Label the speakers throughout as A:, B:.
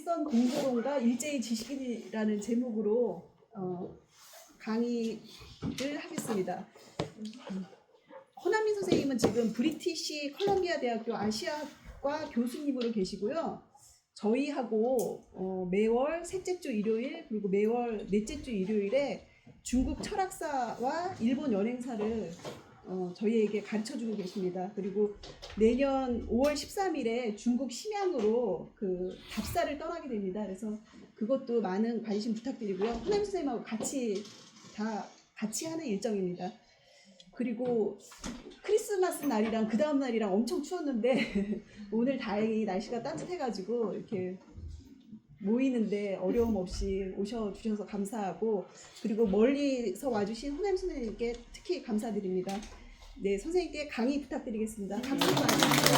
A: 일선 공조론과 일제의 지식인이라는 제목으로 강의를 하겠습니다. 허남민 선생님은 지금 브리티시 컬럼비아 대학교 아시아과 교수님으로 계시고요. 저희하고 매월 셋째 주 일요일 그리고 매월 넷째 주 일요일에 중국 철학사와 일본 연행사를 저희에게 가르쳐주고 계십니다. 그리고 내년 5월 13일에 중국 심양으로 그 답사를 떠나게 됩니다. 그래서 그것도 많은 관심 부탁드리고요. 허남 선생님하고 같이 하는 일정입니다. 그리고 크리스마스 날이랑 그 다음 날이랑 엄청 추웠는데 오늘 다행히 날씨가 따뜻해가지고 이렇게 모이는데 어려움 없이 오셔주셔서 감사하고, 그리고 멀리서 와주신 허남 선생님께 특히 감사드립니다. 네, 선생님께 강의 부탁드리겠습니다. 박수 많이 주세요.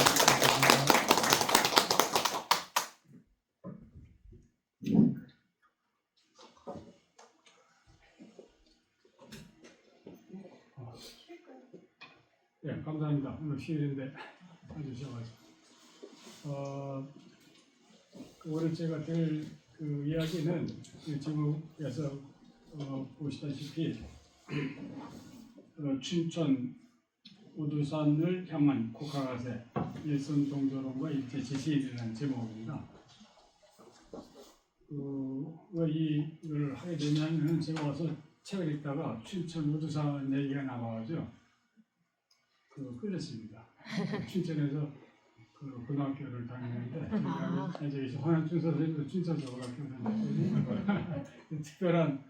B: 네, 감사합니다. 오늘 휴일인데 와주셔가지고 오늘 제가 들 그 이야기는 지금에서 보시다시피 춘천 우두산을 향한 국가가세 일선 동조론과 일제 지식인이라는 제목입니다. 왜 이걸 하게 되냐면 제가 와서 책을 읽다가 춘천 우두산 얘기가 나와가지고 끌렸습니다. 춘천에서 고등학교를 다니는데 이제 황현춘 선생님도 춘천 고등학교를 다녔는데 특별한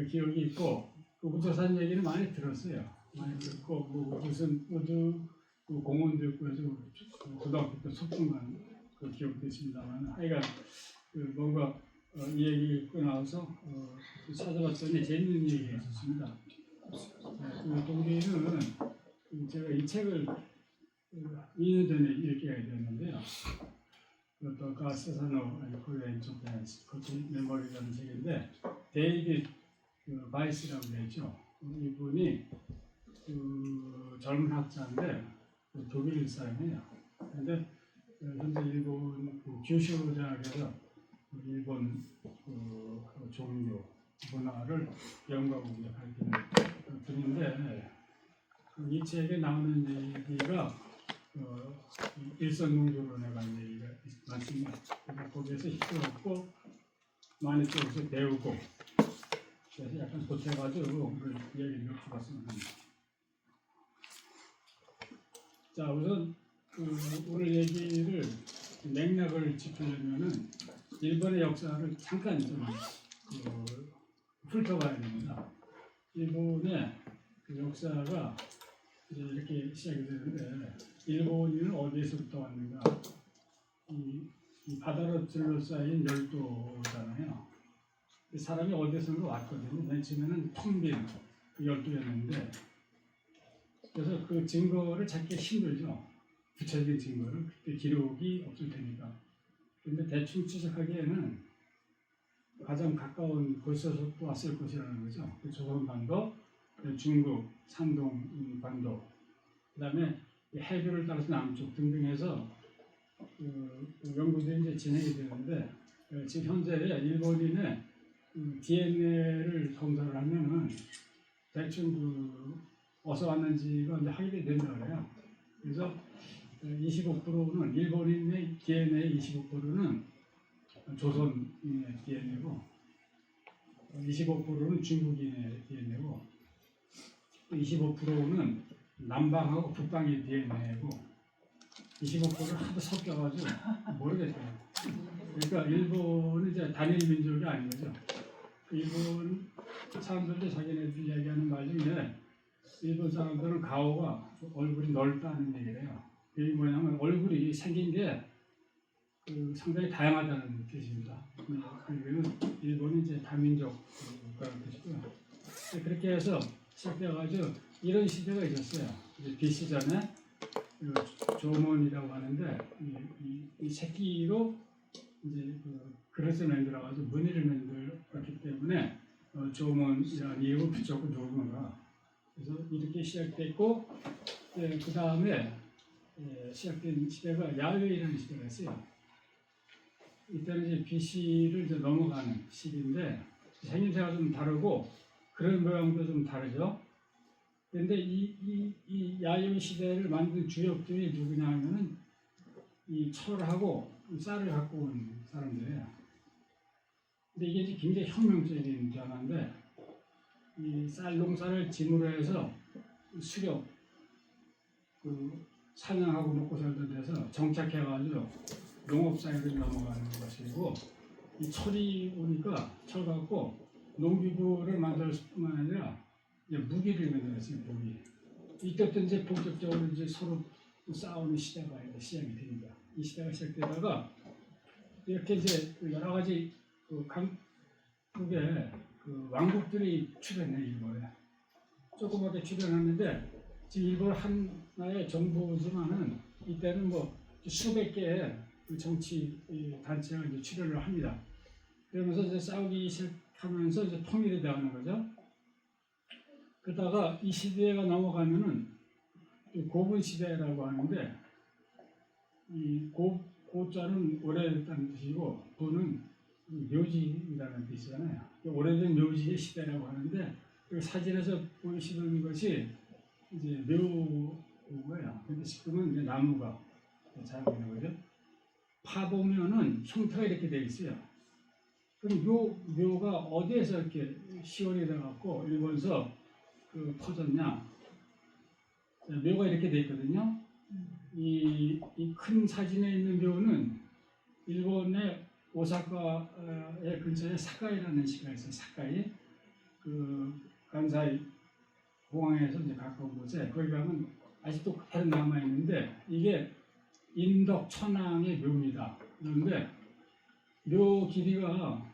B: 기억이 있고 우두산 얘기를 많이 들었어요. 많이 듣고 우두 공원도 있고 해서 고등학교 때 소풍간 기억도 있습니다만 하여간 뭔가 이 얘기 읽고 나와서 찾아봤더니 재밌는 얘기가 있었습니다. 동기는 제가 이 책을 2년 전에 읽게 되었는데요. 또 가스사노 코리안 조펜스 코치 메모리라는 책인데 데이빗 바이스라고 되죠. 이분이 젊은 학자인데 독일 사람이에요. 그런데 현재 일본 규슈 대학에서 일본 종교 문화를 연구하고 가르치는 분인데 이 책에 나오는 얘기가 일선동조론에 관한 얘기가 많습니다. 거기에서 힘을 얻고 많이 또 배우고 그래서 약간 보태가지고 오늘 이야기를 해봤습니다. 자, 우선 오늘 얘기를 맥락을 짚으려면은 일본의 역사를 잠깐 좀 훑어봐야 됩니다. 일본의 역사가 이렇게 시작이 되는데 일본인은 어디에서부터 왔는가? 이 바다로 둘러싸인 열도잖아요. 사람이 어디에선가 왔거든요. 맨 처음에는 텅 빈 그 열도였는데 그래서 그 증거를 찾기 힘들죠. 구체적인 증거를 그때 기록이 없을 테니까. 그런데 대충 추적하기에는 가장 가까운 곳에서 왔을 것이라는 거죠. 조선반도, 중국, 산동 반도, 그 다음에 해변을 따라서 남쪽 등등 해서 연구들이 이제 진행이 되는데 지금 현재 일본인의 DNA를 검사를 하면은 대충 어디서 왔는지가 이제 확인이 된다 그래요. 그래서 25%는 일본인의 DNA 25%는 조선인의 DNA고 25%는 중국인의 DNA고 25%는 남방하고 북방의 DNA고 25%는 하도 섞여가지고 모르겠어요. 그러니까 일본은 이제 단일 민족이 아닌 거죠. 일본 사람들도 자기네들이 얘기하는 말 중에 일본 사람들은 가오가 얼굴이 넓다는 얘기를 해요. 이게 뭐냐면 얼굴이 생긴 게 상당히 다양하다는 뜻입니다. 그리고는 일본이 이제 다민족 국가라는 뜻이고요. 그렇게 해서 시작되어가지고 이런 시대가 있었어요. 이제 BC 전에 조문이라고 하는데 이 새끼로 이제 그릇을 만들어가지고 무늬를 만들었기 때문에 조문이라는 이름을 붙였고 조문가. 그래서 이렇게 시작됐고 그 다음에 시작된 시대가 야외이라는 시대가 있어요. 이때는 이제 BC를 이제 넘어가는 시기인데 생김새가 좀 다르고 그런 모양도 좀 다르죠. 그런데 이 야유 시대를 만든 주역들이 누구냐 하면은 이 철하고 쌀을 갖고 온 사람들이에요. 근데 이게 이제 굉장히 혁명적인 변화인데 이 쌀 농사를 짐으로 해서 수렵 그 사냥하고 먹고 살던 데서 정착해가지고 농업사회로 넘어가는 것이고 이 철이 오니까 철 갖고 농기구를 만들었을 뿐만 아니라 이제 무기를 만들었어요. 무기. 이때부터 이제 본격적으로 이제 서로 싸우는 시대가 이제 시작이 됩니다. 이 시대가 시작되다가 이렇게 이제 여러 가지 그 강국의 그 왕국들이 출현해 일본에 조그맣게 출현하는데 지금 일본 하나의 정부지만은 이때는 뭐 수백 개의 그 정치 단체가 이제 출현을 합니다. 그러면서 이제 싸우기 시작하면서 이제 통일이 되어가는 거죠. 그러다가 이 시대가 넘어가면은 고분 시대라고 하는데 이 고자는 오래됐다는 뜻이고 분은 묘지라는 뜻이잖아요. 오래된 묘지의 시대라고 하는데 그 사진에서 보이시는 것이 이제 묘고요. 근데 지금은 이제 나무가 잘 보이는 거죠. 파 보면은 형태가 이렇게 되어 있어요. 그럼 묘가 어디에서 이렇게 시원이 돼갖고 일본에서 그 퍼졌냐? 묘가 이렇게 되어 있거든요. 이 큰 사진에 있는 묘는 일본의 오사카의 근처에 사카이라는 시가 있어요. 사카이 그 간사이 공항에서 이제 가까운 곳에 거기 가면 아직도 그대로 남아 있는데 이게 인덕 천왕의 묘입니다. 그런데 묘 길이가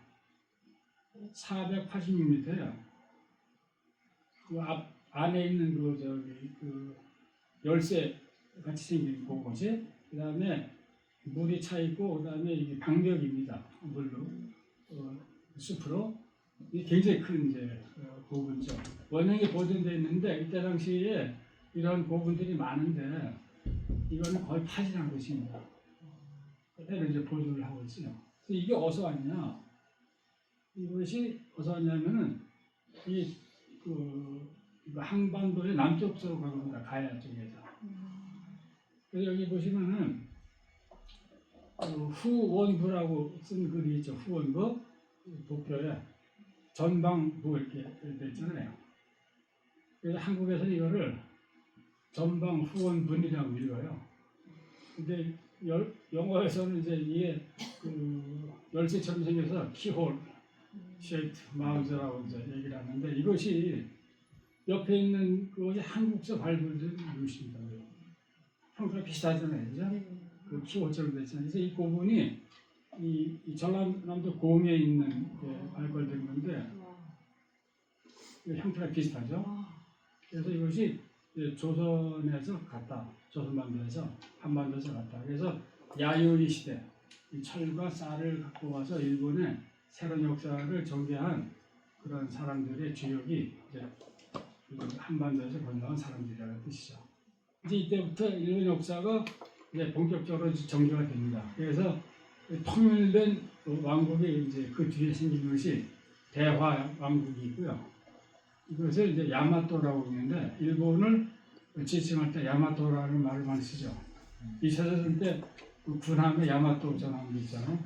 B: 486m예요. 그 안에 있는 그 열쇠 같이 생긴 그것이 그다음에 물이 차 있고 그다음에 이게 방벽입니다. 물로 숲으로 이게 굉장히 큰 이제 고분죠. 원형이 보존되어 있는데 이때 당시에 이런 고분들이 많은데 이거는 거의 파지 않고 있습니다. 그대로 이제 보존을 하고 있어요. 그래서 이게 어디서 왔냐? 이것이 어디서 왔냐면은 그 한반도의 남쪽으로 가봅니다. 가야 쪽에서. 그래서 여기 보시면은 후원부라고 쓴 글이 있죠. 후원부 도표에 전방부 이렇게 돼 있잖아요. 그래서 한국에서는 이거를 전방후원분이라고 읽어요. 근데 영어에서는 이제 이게 그 열쇠처럼 생겨서 키홀 쉐이트 마우스라고 이제 얘기를 하는데 이것이 옆에 있는 그것이 한국서 발굴된 묘시입니다. 형태가 비슷하잖아요, 그죠? 그 키홀처럼 됐잖아요. 그래서 이 고분이 이 전라남도 고흥에 있는 발굴된 건데 형태가 비슷하죠. 그래서 이것이 조선에서 갔다, 조선반도에서 한반도에서 갔다. 그래서 야요리 시대, 이 철과 쌀을 갖고 와서 일본의 새로운 역사를 전개한 그런 사람들의 주역이 이제 한반도에서 건너온 사람들이라는 뜻이죠. 이제 이때부터 일본 역사가 이제 본격적으로 전개가 됩니다. 그래서 통일된 왕국이 이제 그 뒤에 생긴 것이 대화 왕국이 있고요. 이것을 이제 야마토라고 하는데 일본을 지칭할 때 야마토라는 말을 많이 쓰죠. 이 세자들 때 그 군함에 야마토 전함도 있잖아요.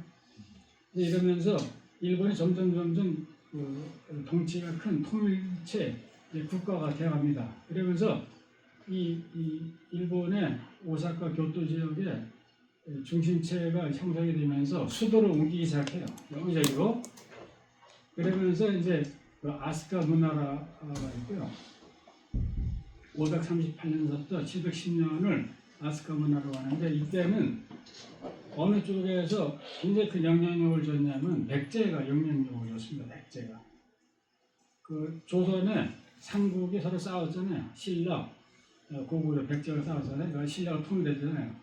B: 이러면서 일본이 점점 그 덩치가 큰 통일체 국가가 되어갑니다. 그러면서 이 일본의 오사카 교토 지역의 중심체가 형성이 되면서 수도를 옮기기 시작해요. 여기저기로. 그러면서 이제 그 아스카 문나라가 있고요. 538년서부터 710년을 아스카 문나라고 하는데 이때는 어느 쪽에서 굉장히 큰 영향력을 줬냐면 백제가 영향력을 줬습니다. 백제가. 그 조선의 삼국이 서로 싸웠잖아요. 신라, 고구려, 백제가 싸웠잖아요. 그 신라가 통일했잖아요.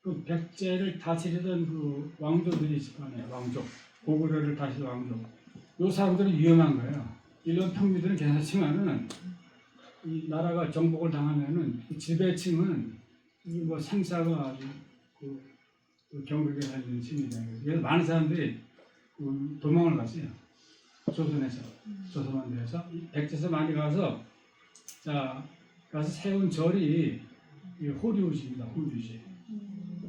B: 그 백제를 다스리던 그 왕조들이 있을 거 아니에요. 왕족. 고구려를 다스리던 왕족. 이 사람들은 위험한 거예요. 일본 평민들은 괜찮지만은 이 나라가 정복을 당하면은 그 지배층은 뭐 생사가 아주 그 그 경극에 살리는 시민이에요. 그래서 많은 사람들이 그 도망을 갔어요. 조선에서, 조선왕조에서 백제에서 많이 가서 자 가서 세운 절이 이 호류지입니다. 호류지.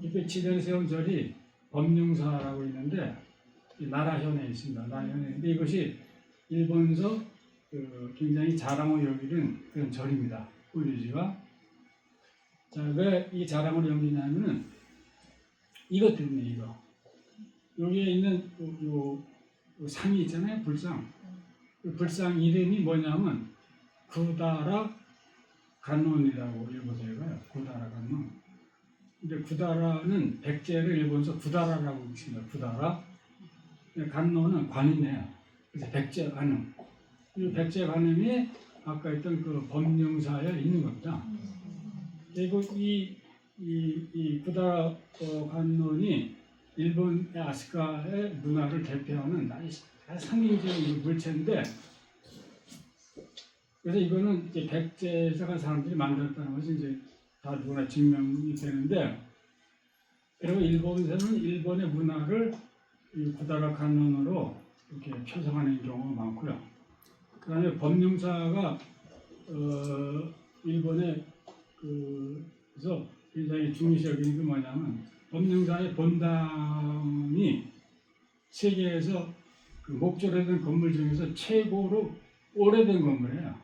B: 이게 지대에 세운 절이 법룡사라고 있는데 이 나라현에 있습니다. 나라현에 있는데 이것이 일본에서 그 굉장히 자랑을 여기는 그런 절입니다. 호류지가. 자, 왜 이 자랑을 여기냐면은 이것 때문에 이거. 여기에 있는 요 상이 있잖아요. 불상. 그 불상 이름이 뭐냐면 구다라 간론이라고 일본에서 읽어요. 구다라 간론. 근데 구다라는 백제를 일본에서 구다라라고 읽습니다. 구다라. 간론은 관음이에요. 그래서 백제 관음. 이 백제 관음이 아까 했던 그 법령사에 있는 겁니다. 그리고 이 구다라 관론이 일본 아시카의 문화를 대표하는 아주 상징적인 물체인데, 그래서 이거는 이제 백제에서 간 사람들이 만들었다는 것이 이제 다 누구나 증명이 되는데, 그리고 일본에서는 일본의 문화를 이 구다라 관론으로 이렇게 표상하는 경우가 많고요. 그다음에 법령사가 일본의 그래서 굉장히 중요시 여기는 게 뭐냐면 법령사의 본당이 세계에서 그 목조라는 건물 중에서 최고로 오래된 건물이에요.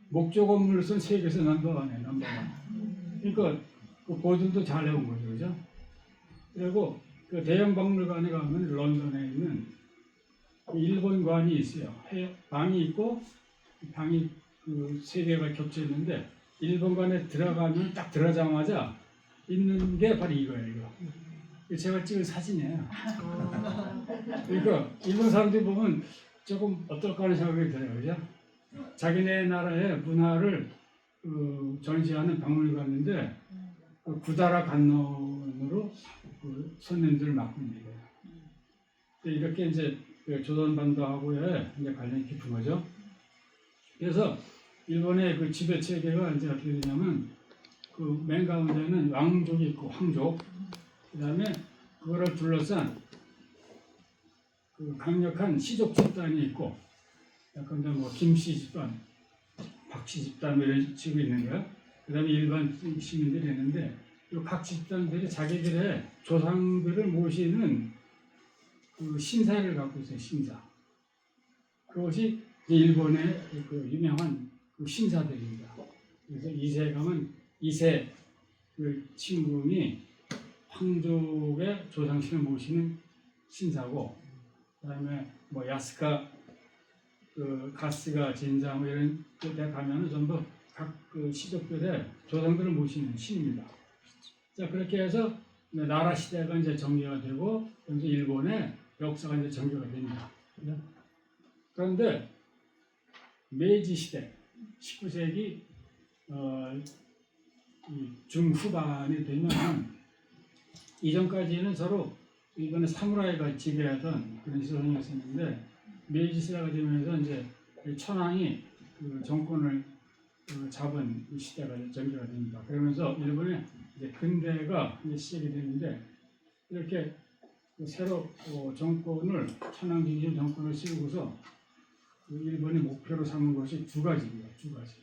B: 목조 건물로서는 세계에서 넘버원이에요. 넘버원. 그러니까 그 보존도 잘 해온 거죠, 그죠? 그리고 그 대형 박물관에 가면 런던에 있는 일본관이 있어요. 방이 있고 방이 그 세 개가 겹쳐 있는데 일본관에 들어가면 딱 들어가자마자 있는 게 바로 이거예요. 이거 제가 찍은 사진이에요. 그러니까 일본 사람들이 보면 조금 어떨까 하는 생각이 들어요, 그죠? 자기네 나라의 문화를 전시하는 박물관인데 그 구다라 간론으로 그 손님들을 맡고 있는 거예요. 이렇게 이제 조선반도하고의 이제 관련이 깊은 거죠. 그래서 일본의 그 지배 체계가 이제 어떻게 되냐면 그 맨 가운데는 왕족이 있고 황족, 그다음에 그거를 둘러싼 그 강력한 시족 집단이 있고, 약간 뭐 김씨 집단, 박씨 집단 뭐 이런 식으로 있는 거예요. 그다음에 일반 시민들이 있는데 이 각 집단들이 자기들의 조상들을 모시는 그 신사를 갖고 있어요. 신사. 그것이 일본의 그 유명한 그 신사들입니다. 그래서 이세감은 이세 그 친구이 황족의 조상신을 모시는 신사고, 그다음에 뭐 야스카 그 가스가 진자 뭐 이런 데 가면은 전부 각 그 시족들의 조상들을 모시는 신입니다. 자, 그렇게 해서 나라 시대가 이제 정리가 되고, 그래서 일본의 역사가 이제 전개가 됩니다. 그런데 메이지 시대 19세기 중후반이 되면 이전까지는 서로 일본의 사무라이가 지배하던 그런 시선이었었는데, 메이지 시대가 되면서 이제 천황이 그 정권을 잡은 시대가 전개가 됩니다. 그러면서 일본의 이제 근대가 이제 시작이 되는데, 이렇게 새로 정권을 천황 중심 정권을 세우고서 일본이 목표로 삼은 것이 두 가지입니다. 두 가지.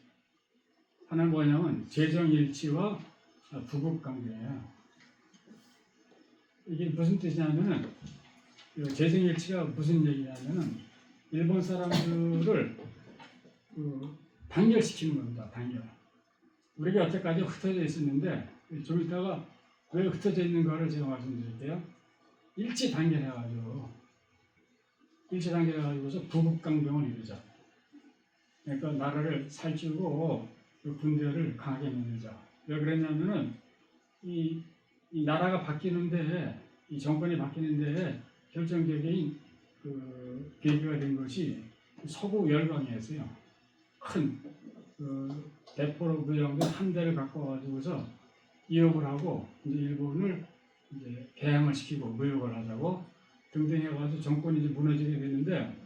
B: 하나는 뭐냐면 재정일치와 부국관계예요. 이게 무슨 뜻이냐면은 재정일치가 무슨 얘기냐면은 일본 사람들을 단결시키는 겁니다. 단결. 우리가 여태까지 흩어져 있었는데 좀 이따가 왜 흩어져 있는가를 제가 말씀드릴게요. 일치 단결해가지고 일치단계해가지고서 부국강병을 이루자. 그러니까 나라를 살찌우고 그 군대를 강하게 만들자. 왜 그랬냐면은 이 나라가 바뀌는데, 이 정권이 바뀌는데 결정적인 그 계기가 된 것이 서구 열강이었어요. 큰 대포로 무장된 함대를 갖고 와가지고서 이역을 하고 이제 일본을 이제 개항을 시키고 무역을 하자고 등등 해가지고 정권이 이제 무너지게 되는데,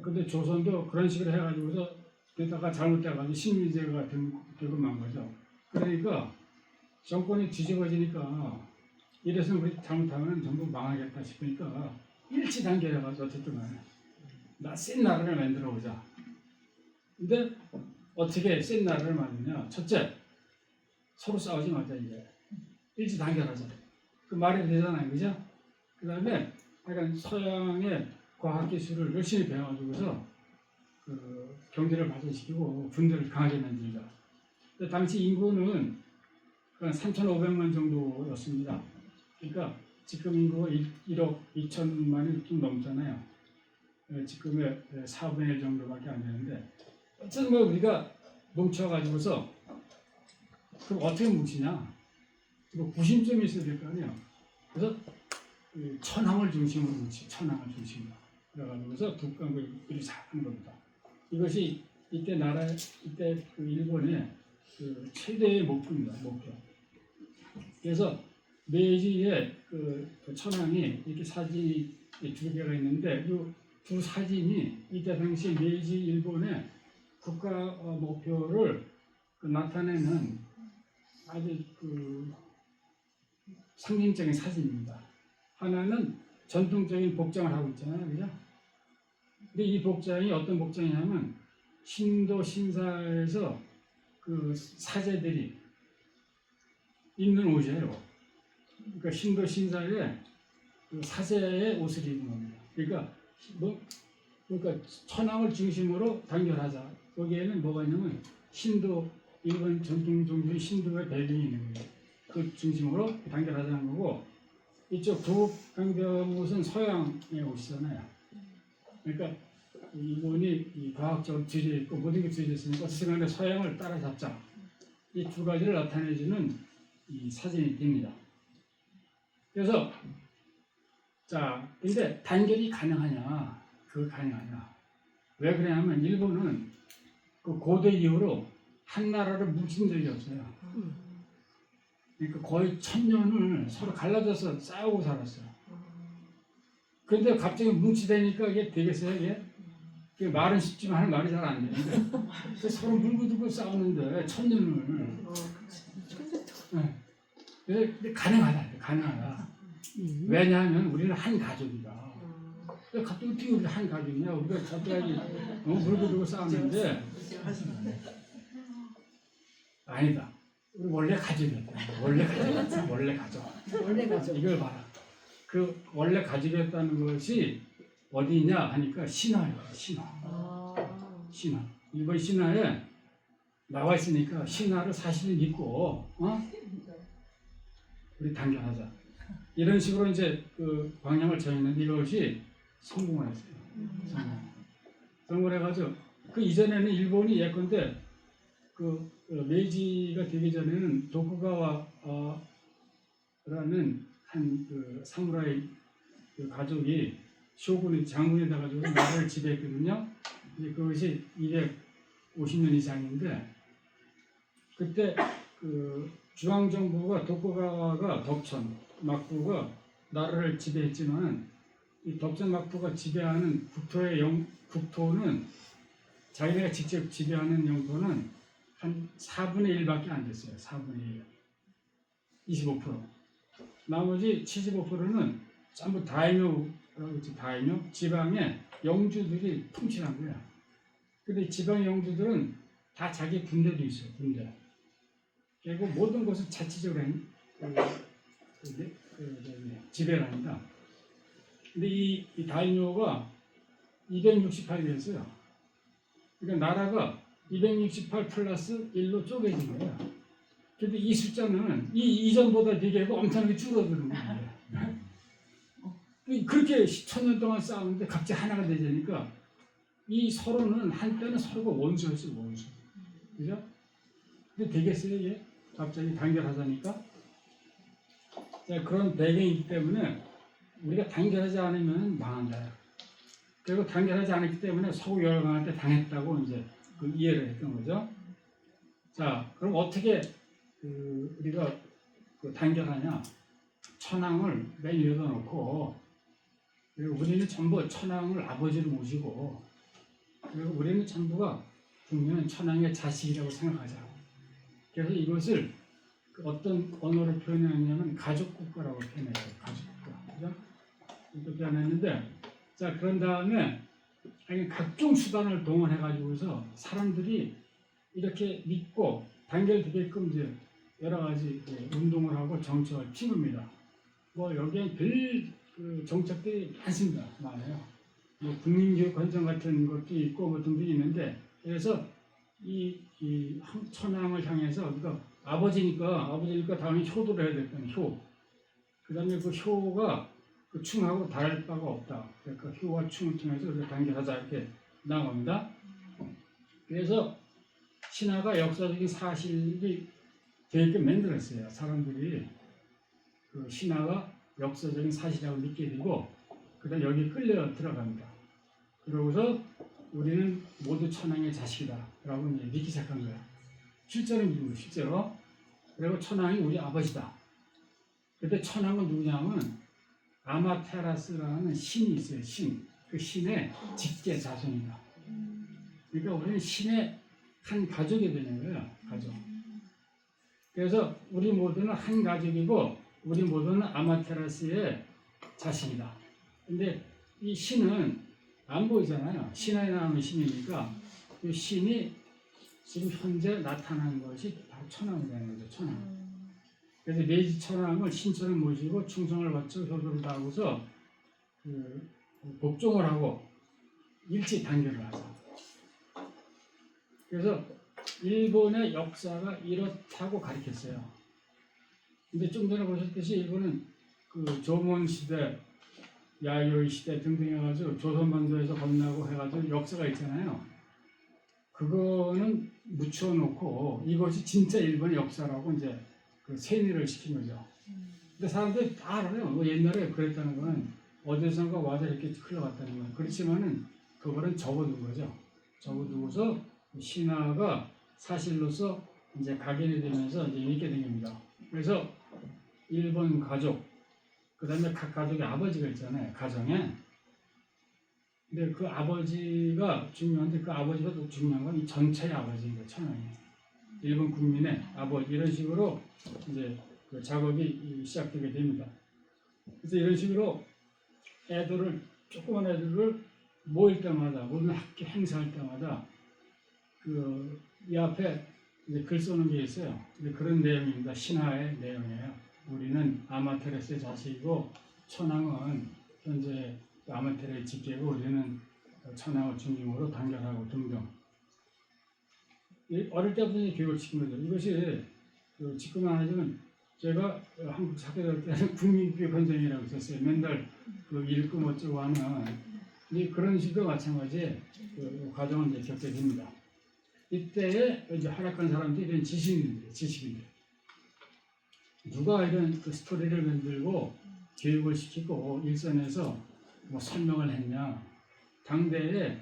B: 근데 조선도 그런 식으로 해가지고서 그러다가 잘못돼가지고 식민지가 되고 만 거죠. 그러니까 정권이 뒤집어지니까 이래서 우리 잘못하면 전부 망하겠다 싶으니까 일치 단계해가지고 어쨌든 간에 센 나라를 만들어 보자. 근데 어떻게 센 나라를 만드냐? 첫째, 서로 싸우지 말자 이제. 일치 단결하자. 그 말이 되잖아요, 그죠? 그 다음에 약간 서양의 과학기술을 열심히 배워가지고서 그 경제를 발전시키고 군대를 강하게 만들자. 근데 당시 인구는 한 3,500만 정도였습니다. 그러니까 지금 인구가 1억 2천만이 좀 넘잖아요. 지금의 4분의 1 정도밖에 안 되는데 어쨌든 뭐 우리가 뭉쳐가지고서 그럼 어떻게 뭉치냐? 뭐 구심점이 있어야 될 거 아니에요. 그래서 천황을 중심으로 뭉치, 천황을 중심으로. 그래가지고서 북강을 이렇게 하는 겁니다. 이것이 이때 그 일본의 그 최대의 목표입니다. 목표. 그래서 메이지의 그 천황이 이렇게 사진이 두 개가 있는데 이 두 사진이 이때 당시 메이지 일본의 국가 목표를 나타내는 아주 그 상징적인 사진입니다. 하나는 전통적인 복장을 하고 있잖아요, 그죠? 근데 이 복장이 어떤 복장이냐면 신도 신사에서 그 사제들이 입는 옷이에요. 그러니까 신도 신사의 그 사제의 옷을 입는 겁니다. 그러니까 천황을 중심으로 단결하자. 거기에는 뭐가 있냐면 신도 일본 전통 종교의 신도의 배경이 있는 거예요. 그 중심으로 단결하자는 거고 이쪽 북강경 옷은 서양의 옷이잖아요. 그러니까 일본이 이 과학적으로 뒤져 있고 모든 게 뒤져 있으니까 어쨌든 서양을 따라잡자. 이 두 가지를 나타내주는 이 사진이 됩니다. 그래서 자, 근데 단결이 가능하냐? 그거 가능하냐? 왜 그러냐면 일본은 그 고대 이후로 한 나라를 뭉친 적이 없어요. 그러니까 거의 1000년을 서로 갈라져서 싸우고 살았어요. 그런데 갑자기 뭉치다니까 이게 되겠어요, 이게? 말은 쉽지만 하는 말이 잘 안 되는데 서로 물고 들고 싸우는데 1000년을. 네. 근데 가능하다. 왜냐하면 우리는 한 가족이다. 갑자기 어떻게 우리 한 가족이냐? 우리가 갑자기 물고 들고 싸우는데 아니다. 우리 원래 가족이었다. 원래 가족. 이걸 봐라. 그 원래 가족이었다는 것이 어디냐 하니까 신화예요. 신화. 일본 신화에 나와 있으니까 신화를 사실은 믿고 우리 단결하자. 이런 식으로 이제 그 방향을 정했는데 이것이 성공을 했어요. 성공을 해가지고 그 이전에는 일본이 예컨대 그 메이지가 되기 전에는 도쿠가와라는 한 그 사무라이 그 가족이 쇼군이 장군이 돼가지고 나라를 지배했거든요. 이제 그것이 250년 이상인데 그때 그 중앙 정부가 도쿠가와가 덕천 막부가 나라를 지배했지만 이 덕천 막부가 지배하는 국토는 자기네가 직접 지배하는 영토는 한 4분의 1밖에 안 됐어요. 4분의 1. 25%. 나머지 75%는 전부 다이묘라고 있지, 다이묘? 지방의 영주들이 통치한 거야. 근데 지방 영주들은 다 자기 군대도 있어요, 군대. 그리고 모든 것을 자치적으로 지배를 합니다. 근데 이 다이묘가 268이었어요. 그러니까 나라가 268 플러스 1로 쪼개진 거예요. 근데 이 숫자는 이전보다 비교해서 엄청나게 줄어드는 거예요. 그렇게 1000년 동안 싸우는데 갑자기 하나가 되자니까 이 서로는 한때는 서로가 원수였어요, 원수. 그죠? 근데 되겠어요, 이게? 갑자기 단결하자니까? 자, 그런 배경이기 때문에 우리가 단결하지 않으면 망한다. 그리고 단결하지 않았기 때문에 서구 열강한테 당했다고 이제 그 이해를 했던 거죠. 자, 그럼 어떻게 우리가 그 단결하냐? 천황을 맨 위에다 놓고 그리고 우리는 전부 천황을 아버지로 모시고 그리고 우리는 전부가 국민은 천황의 자식이라고 생각하자. 그래서 이것을 그 어떤 언어를 표현했냐면 가족 국가라고 표현했어요. 가족 국가. 그죠? 이렇게 표현했는데, 자, 그런 다음에 아니, 각종 수단을 동원해 가지고서 사람들이 이렇게 믿고 단결되게끔 이제 여러 가지 이제 운동을 하고 정책을 피웁니다. 뭐 여기에 그 정책들이 많습니다. 많아요. 뭐 국민교육 헌정 같은 것도 있고 뭐 등등이 있는데, 그래서 이 천황을 향해서 그러니까 아버지니까 당연히 효도를 해야 될 거예요. 효. 그다음에 그 효가 그 충하고 다를 바가 없다. 그러니까 효와 충을 통해서 이렇게 단결하자 이렇게 나옵니다. 그래서 신화가 역사적인 사실이 되게끔 만들었어요. 사람들이 그 신화가 역사적인 사실이라고 믿게 되고, 그다음 여기 끌려 들어갑니다. 그러고서 우리는 모두 천황의 자식이다라고 이제 믿기 시작한 거야. 실제로 믿는 거 실제로. 그리고 천황이 우리 아버지다. 근데 천황은 누구냐면 아마테라스라는 신이 있어요. 신. 그 신의 직계 자손이다. 그러니까 우리는 신의 한 가족이 되는 거예요. 가족. 그래서 우리 모두는 한 가족이고 우리 모두는 아마테라스의 자식이다. 근데 이 신은 안 보이잖아요. 신화에 나오는 신이니까 이 신이 지금 현재 나타난 것이 바로 천황이라는 거죠. 천황. 그래서 메이지 천황을 신처럼 모시고 충성을 바쳐 효도를 다하고서 그 복종을 하고 일치 단결을 하죠. 그래서 일본의 역사가 이렇다고 가르쳤어요. 근데 좀 전에 보셨듯이 일본은 그 조몬 시대, 야요이 시대 등등 해가지고 조선반도에서 건너고 해가지고 역사가 있잖아요. 그거는 묻혀놓고 이것이 진짜 일본의 역사라고 이제 그 세뇌를 시킨 거죠. 근데 사람들이 다 알아요. 뭐 옛날에 그랬다는 거는 어디선가 와서 이렇게 흘러갔다는 건. 그렇지만은 그거는 접어둔 거죠. 접어두고서 신화가 사실로서 이제 각인이 되면서 이제 있게 된 겁니다. 그래서 일본 가족, 그 다음에 각 가족의 아버지가 있잖아요. 가정에. 근데 그 아버지가 중요한데 그 아버지가 또 중요한 건 이 전체의 아버지인 거예요. 천황이. 일본 국민의 아버지 이런 식으로 이제 그 작업이 시작되게 됩니다. 그래서 이런 식으로 애들을 조그만 애들을 모일 때마다 모든 학교 행사할 때마다 그 이 앞에 이제 글 써놓은 게 있어요. 근데 그런 내용입니다. 신화의 내용이에요. 우리는 아마테라스의 자식이고 천황은 현재 아마테라스의 직계고 우리는 천황을 중심으로 단결하고 등등. 어릴 때부터 교육을 시킨 거죠. 이것이 그 지금은 아니지만 제가 한국 사회할 때는 국민교육 헌정이라고 있었어요. 맨날 그 읽고 어쩌고 하는 그런 식도 마찬가지의 그 과정을 이제 겪게 됩니다. 이때에 이제 활약한 사람들이 이런 지식인들. 누가 이런 그 스토리를 만들고 교육을 시키고 일선에서 뭐 설명을 했냐. 당대에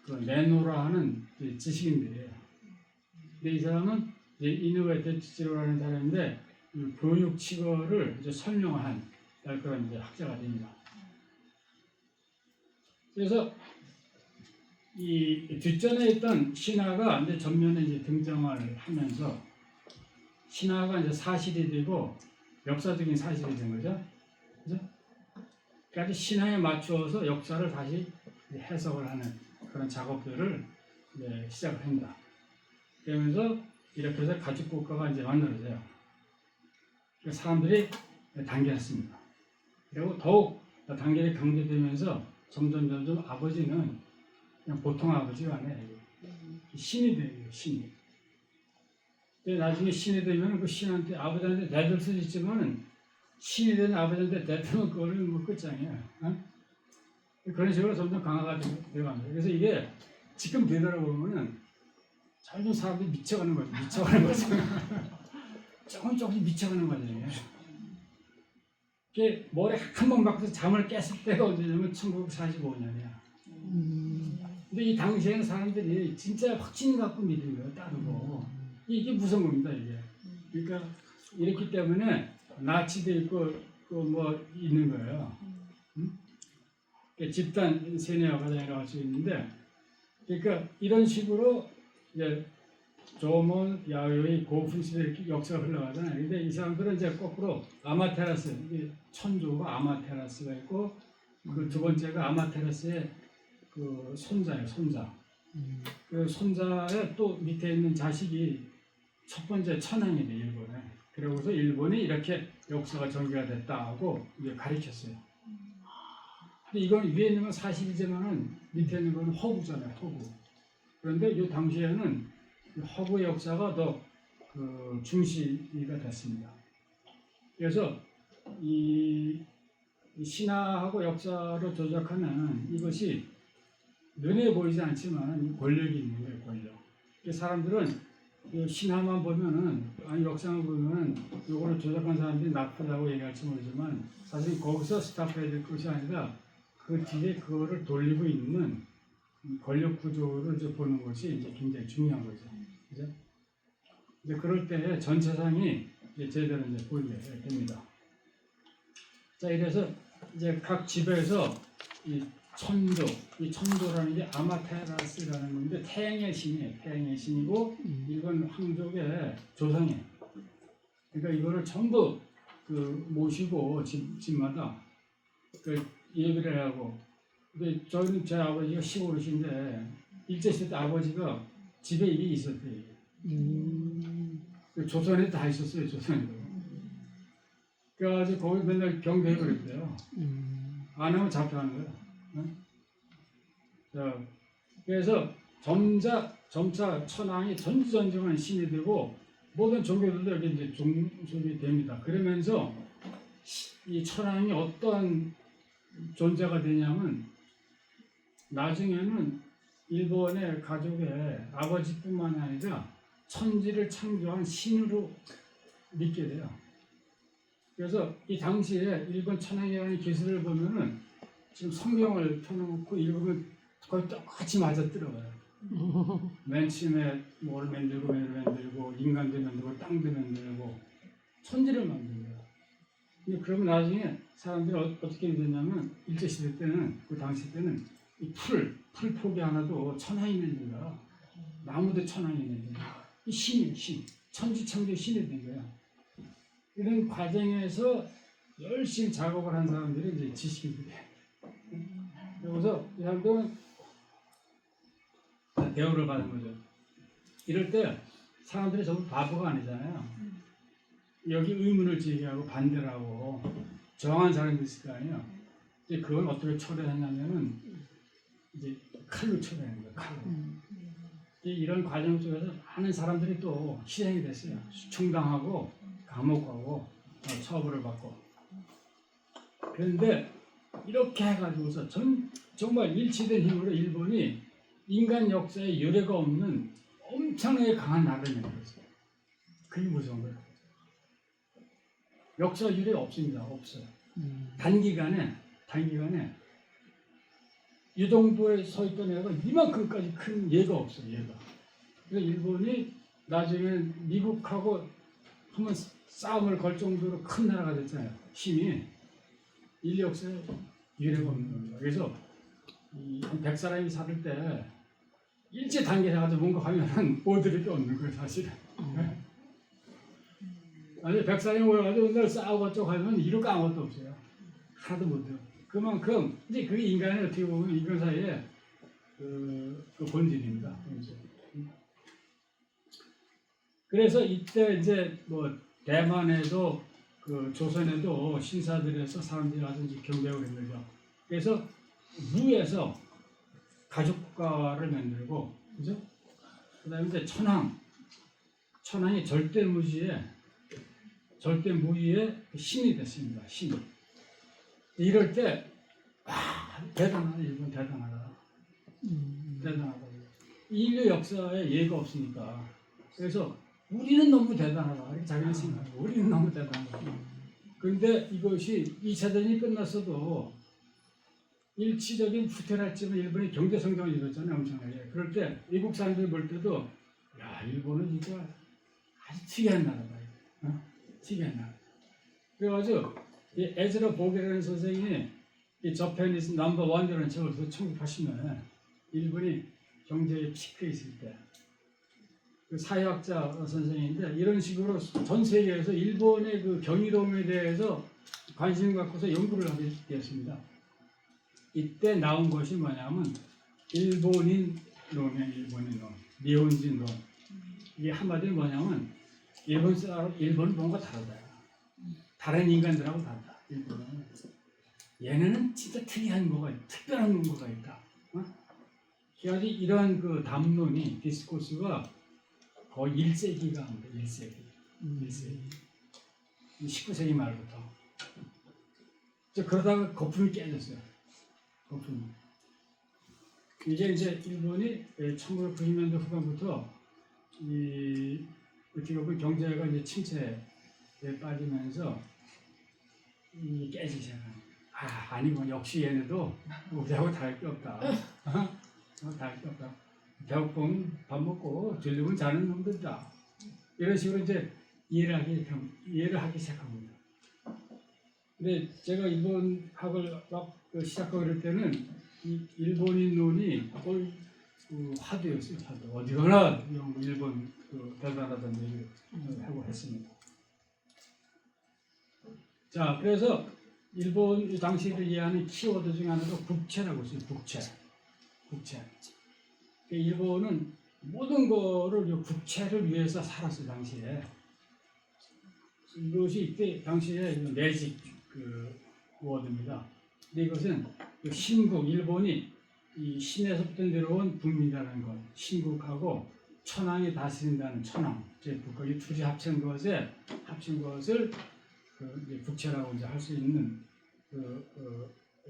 B: 그 네노라 하는 지식인들이에요. 근데 이 사람은 이제 이누에 데치지로라는 사람인데 교육 치거를 이제 설명한 그런 이제 학자가 됩니다. 그래서 이 뒷전에 있던 신화가 이제 전면에 이제 등장을 하면서 신화가 이제 사실이 되고 역사적인 사실이 된 거죠. 그죠? 그러니까 신화에 맞추어서 역사를 다시 해석을 하는 그런 작업들을 이제 시작을 합니다. 그러면서 이렇게 해서 가족 국가가 이제 만들어져요. 그래서 사람들이 단결했습니다. 그리고 더욱 단결이 강조되면서 점점 아버지는 그냥 보통 아버지가 아니에요. 신이 돼요, 신이. 근데 나중에 신이 되면 그 신한테 아버지한테 대들 수도 있지만은 신이 된 아버지한테 대들면 그거는 뭐 끝장이야. 어? 그런 식으로 점점 강화가 되어갑니다. 그래서 이게 지금 되돌아보면은 점점 사람들이 미쳐가는 거죠. 조금씩 미쳐가는 거죠. 이게 머리 한 번 박혀서 잠을 깼을 때가 언제냐면 1945년이야. 근데 이 당시에는 사람들이 진짜 확신 갖고 믿은 거예요. 따르고. 이게 무서운 겁니다. 이게. 그러니까 이렇기 때문에 나치도 있고 뭐 있는 거예요. 그러니까 집단 세뇌와 과정이라고 할 수 있는데, 그러니까 이런 식으로 이제 조몬, 야요이, 고푼시대 이렇게 역사가 흘러가잖아요. 근데 이 사람들은 이제 거꾸로 아마테라스, 이게 천조가 아마테라스가 있고 그 두 번째가 아마테라스의 그 손자예요, 손자. 그 손자의 또 밑에 있는 자식이 첫 번째 천황이네, 일본에. 그러고서 일본이 이렇게 역사가 전개가 됐다고 이제 가르쳤어요. 근데 이건 위에 있는 건 사실이지만은 밑에 있는 건 허구잖아요, 허구. 그런데 이 당시에는 허구의 역사가 더 중시가 됐습니다. 그래서 이 신화하고 역사로 조작하는 이것이 눈에 보이지 않지만 권력이 있는 거예요, 권력. 사람들은 신화만 보면은, 아니 역사만 보면은 이거를 조작한 사람들이 나쁘다고 얘기할지 모르지만 사실 거기서 스탑해야 될 것이 아니라 그 뒤에 그거를 돌리고 있는 권력 구조를 이제 보는 것이 이제 굉장히 중요한 거죠. 그죠? 이제 그럴 때 전체상이 이제 제대로 이제 보이게 됩니다. 자, 이래서 이제 각 집에서 이 천조, 이 천조라는 게 아마테라스라는 건데 태양의 신이에요. 태양의 신이고 이건 황족의 조상이에요. 그러니까 이거를 전부 모시고 집마다 예배를 하고. 근데 저는 제 아버지가 시골이신데 일제시대 때 아버지가 집에 이게 있었대요. 조선에 다 있었어요. 조선에도. 그래가지고 거기 맨날 경배해 그랬대요. 안 하면 잡혀가는 거야. 응? 자, 그래서 점차 천황이 전지전능한 신이 되고 모든 종교들도 여기 이제 종속이 됩니다. 그러면서 이 천황이 어떠한 존재가 되냐면 나중에는 일본의 가족의 아버지뿐만 아니라 천지를 창조한 신으로 믿게 돼요. 그래서 이 당시에 일본 천황이라는 기술을 보면은 지금 성경을 펴놓고 읽으면 거의 똑같이 맞아들어가요. 맨 처음에 뭐를 만들고 인간도 만들고 땅도 만들고 천지를 만든 거예요. 근데 그러면 나중에 사람들이 어떻게 되냐면 일제시대 때는 그 당시 때는 이 풀 포기 하나도 천황이 만든 거야. 나무도 천황이 만든 거야. 이 신이 천지창조 신이 된 거야. 이런 과정에서 열심히 작업을 한 사람들이 이제 지식인들이에요. 그래서 이 사람들은 대우를 받은 거죠. 이럴 때 사람들이 전부 바보가 아니잖아요. 여기 의문을 제기하고 반대를 하고 정한 사람이 있을 거 아니에요. 이제 그걸 어떻게 처리했냐면은 이제 칼로 처리하는 거예요. 칼로. 이런 과정 속에서 많은 사람들이 또 희생이 됐어요. 충당하고 감옥 가고 처벌을 받고. 그런데 이렇게 해가지고서 정말 일치된 힘으로 일본이 인간 역사에 유례가 없는 엄청나게 강한 나라를 만들었어요. 그게 무서운 거예요. 역사 유례 없습니다. 없어요. 단기간에 이 정도에 서 있던 애가 이만큼까지 큰 예가 없어요. 예가. 그러니까 일본이 나중에 미국하고 한번 싸움을 걸 정도로 큰 나라가 됐잖아요. 힘이. 인류 역사에 유례가 없는 겁니다. 그래서 한 100사람이 살을 때 일제 단계해가지고 뭔가 하면은 못 들을 게 없는 거예요, 사실은. 아니 100사람이 모여가지고 오늘 싸우고 어쩌고 하면 이룰 거 아무것도 없어요. 하나도 못 해요. 그만큼 이제 그게 인간의 어떻게 보면 인간 사이에 그 본질입니다. 그래서 이때 이제 뭐 대만에도 조선에도 신사들에서 사람들이 와서 이제 경배하고 있는 거죠. 그래서 무에서 가족국가를 만들고, 그죠? 그다음에 이제 천황이 절대무위의 신이 됐습니다. 신. 이럴 때 대단하다. 일본 대단하다. 대단하다. 인류 역사에 예가 없으니까. 그래서 우리는 너무 대단하다. 이렇게 자기는 생각하고 우리는 너무 대단하다. 그런데 이것이 2차 대전이 끝났어도 일시적인 후퇴를 했지만 일본이 경제 성장을 이뤘잖아요. 엄청나게. 그럴 때 미국 사람들이 볼 때도 야, 일본은 진짜 아주 특이한 나라다. 특이한 나라. 그래가지고 이 에즈러 보게라는 선생이 이 저페니스 넘버 원이라는 책을 써서 1980년에 일본이 경제의 피크에 있을 때 그 사회학자 선생인데 이런 식으로 전 세계에서 일본의 그 경이로움에 대해서 관심 갖고서 연구를 하게 되었습니다. 이때 나온 것이 뭐냐면 일본인 론이에요. 일본인 론, 니혼진 론. 이게 한마디로 뭐냐면 일본은 뭔가 다르다. 다른 인간들하고 다르다. 일본은 얘네는 진짜 특이한 뭐가 있다. 특별한 뭔가가 있다. 그래서 이러한 그 담론이 디스코스가 거의 1세기가 합니다. 1세기. 19세기 말부터. 그러다가 거품이 깨졌어요. 거품이. 이게 이제 일본이 1990년대 후반부터 어떻게 보면 경제가 이제 침체에 빠지면서 깨지기 시작합니다. 아니고 역시 얘네도 우리하고 다를 게 없다. 다를 게 없다. 배고프면 밥 먹고 졸리면 자는 놈들이다. 이런 식으로 이제 이해를 하기 시작합니다. 근데 제가 일본학을 막 시작하고 그럴 때는 이 일본인 논이 거의 화두였어요. 화두. 어디 가나 일본 대단하다는 얘기를 하고 했습니다. 자, 그래서 일본 당시를 이해하는 키워드 중에 하나가 국채라고 있어요. 국채. 일본은 모든 거를 국채를 위해서 살았어요. 당시에. 이것이 이때 당시에 매직 워드입니다. 근데 이것은 신국, 일본이 이 신에서부터 내려온 북민이라는 것, 신국하고 천황이 다스린다는 천황, 거기 둘이 합친 것을 국채라고 이제 할 수 있는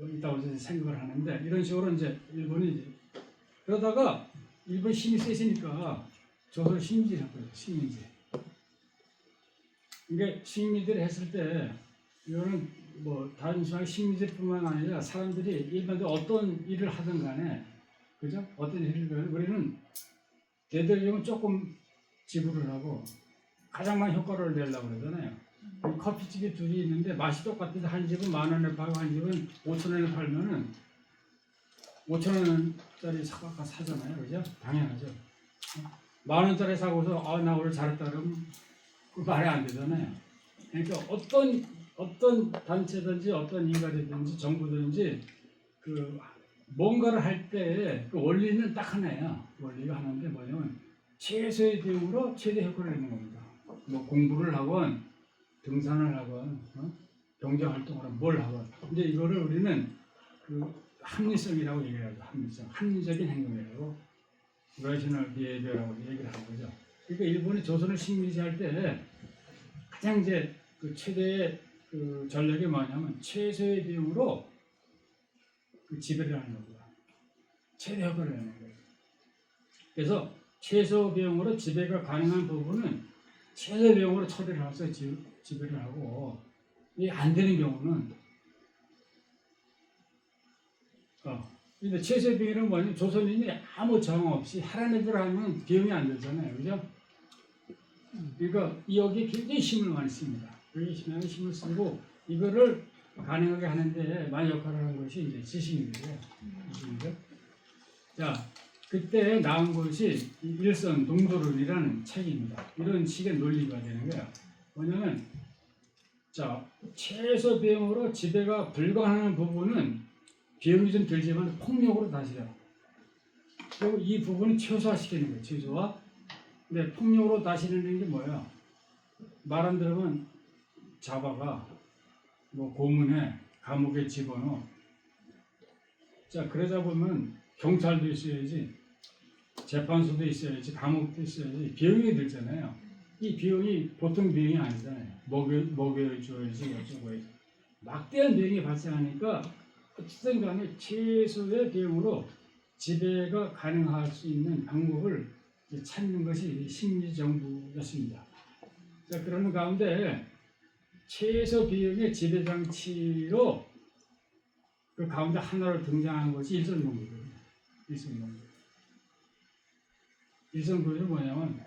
B: 있다고 이제 생각을 하는데 이런 식으로 이제 일본이 이제 그러다가 일본 힘이 세지니까 조선 식민지를 했고요. 식민지. 이게 식민지를 했을 때 이거는 뭐 단순하게 식민지뿐만 아니라 사람들이 일반적으로 어떤 일을 하든 간에 그죠? 어떤 일을 간에 우리는 대대적으로 조금 지불을 하고 가장 많은 효과를 내려고 그러잖아요. 커피집이 둘이 있는데 맛이 똑같은데 한 집은 10,000원에 팔고 한 집은 5,000원에 팔면은 5,000원짜리 사잖아요. 그죠? 당연하죠. 10,000원짜리 사고서 나 오늘 잘했다 그러면 그 말이 안 되잖아요. 그러니까 어떤 단체든지 어떤 인간이든지 정부든지 뭔가를 할 때 그 원리는 딱 하나예요. 원리가 하나인데 뭐냐면 최소의 비용으로 최대 효과를 내는 겁니다. 뭐 공부를 하건 등산을 하건 경제 활동을 하건 뭘 하건. 근데 이거를 우리는 합리성이라고 얘기를 하죠. 합리적인 행동이라고 rational behavior라고 얘기를 하는 거죠. 그러니까 일본이 조선을 식민지할 때 가장 이제 최대의 전략이 뭐냐면 최소의 비용으로 지배를 하는 겁니다. 최대 효과를 내는 거예요. 그래서 최소 비용으로 지배가 가능한 부분은 최대 비용으로 처리를 해서 지배를 하고 이게 안 되는 경우는 근데 최소 비용은 뭐냐면 조선인이 아무 정황 없이 하라는 대로 하면 비용이 안 되잖아요. 그죠? 그러니까 여기에 굉장히 힘을 많이 씁니다. 여기 힘을 쓰고 이거를 가능하게 하는데 많이 역할을 하는 것이 이제 지식인들이에요. 자, 그때 나온 것이 일선 동도론이라는 책입니다. 이런 식의 논리가 되는 거예요. 뭐냐면 자, 최소 비용으로 지배가 불가능한 부분은 비용이 좀 들지만 폭력으로 다스려. 그리고 이 부분은 최소화시키는 거예요. 최소화. 근데 폭력으로 다스리는 게 뭐예요? 말 안 들으면 잡아가 뭐 고문해 감옥에 집어넣어. 자, 그러다 보면 경찰도 있어야지, 재판소도 있어야지, 감옥도 있어야지 비용이 들잖아요. 이 비용이 보통 비용이 아니잖아요. 먹여줘야지 어쩌고 해야지. 막대한 비용이 발생하니까 어쨌든 간에 최소의 비용으로 지배가 가능할 수 있는 방법을 찾는 것이 식민지정부였습니다. 자, 그러는 가운데 최소 비용의 지배 장치로 그 가운데 하나로 등장한 것이 일선동부예요. 일선동부는 뭐냐면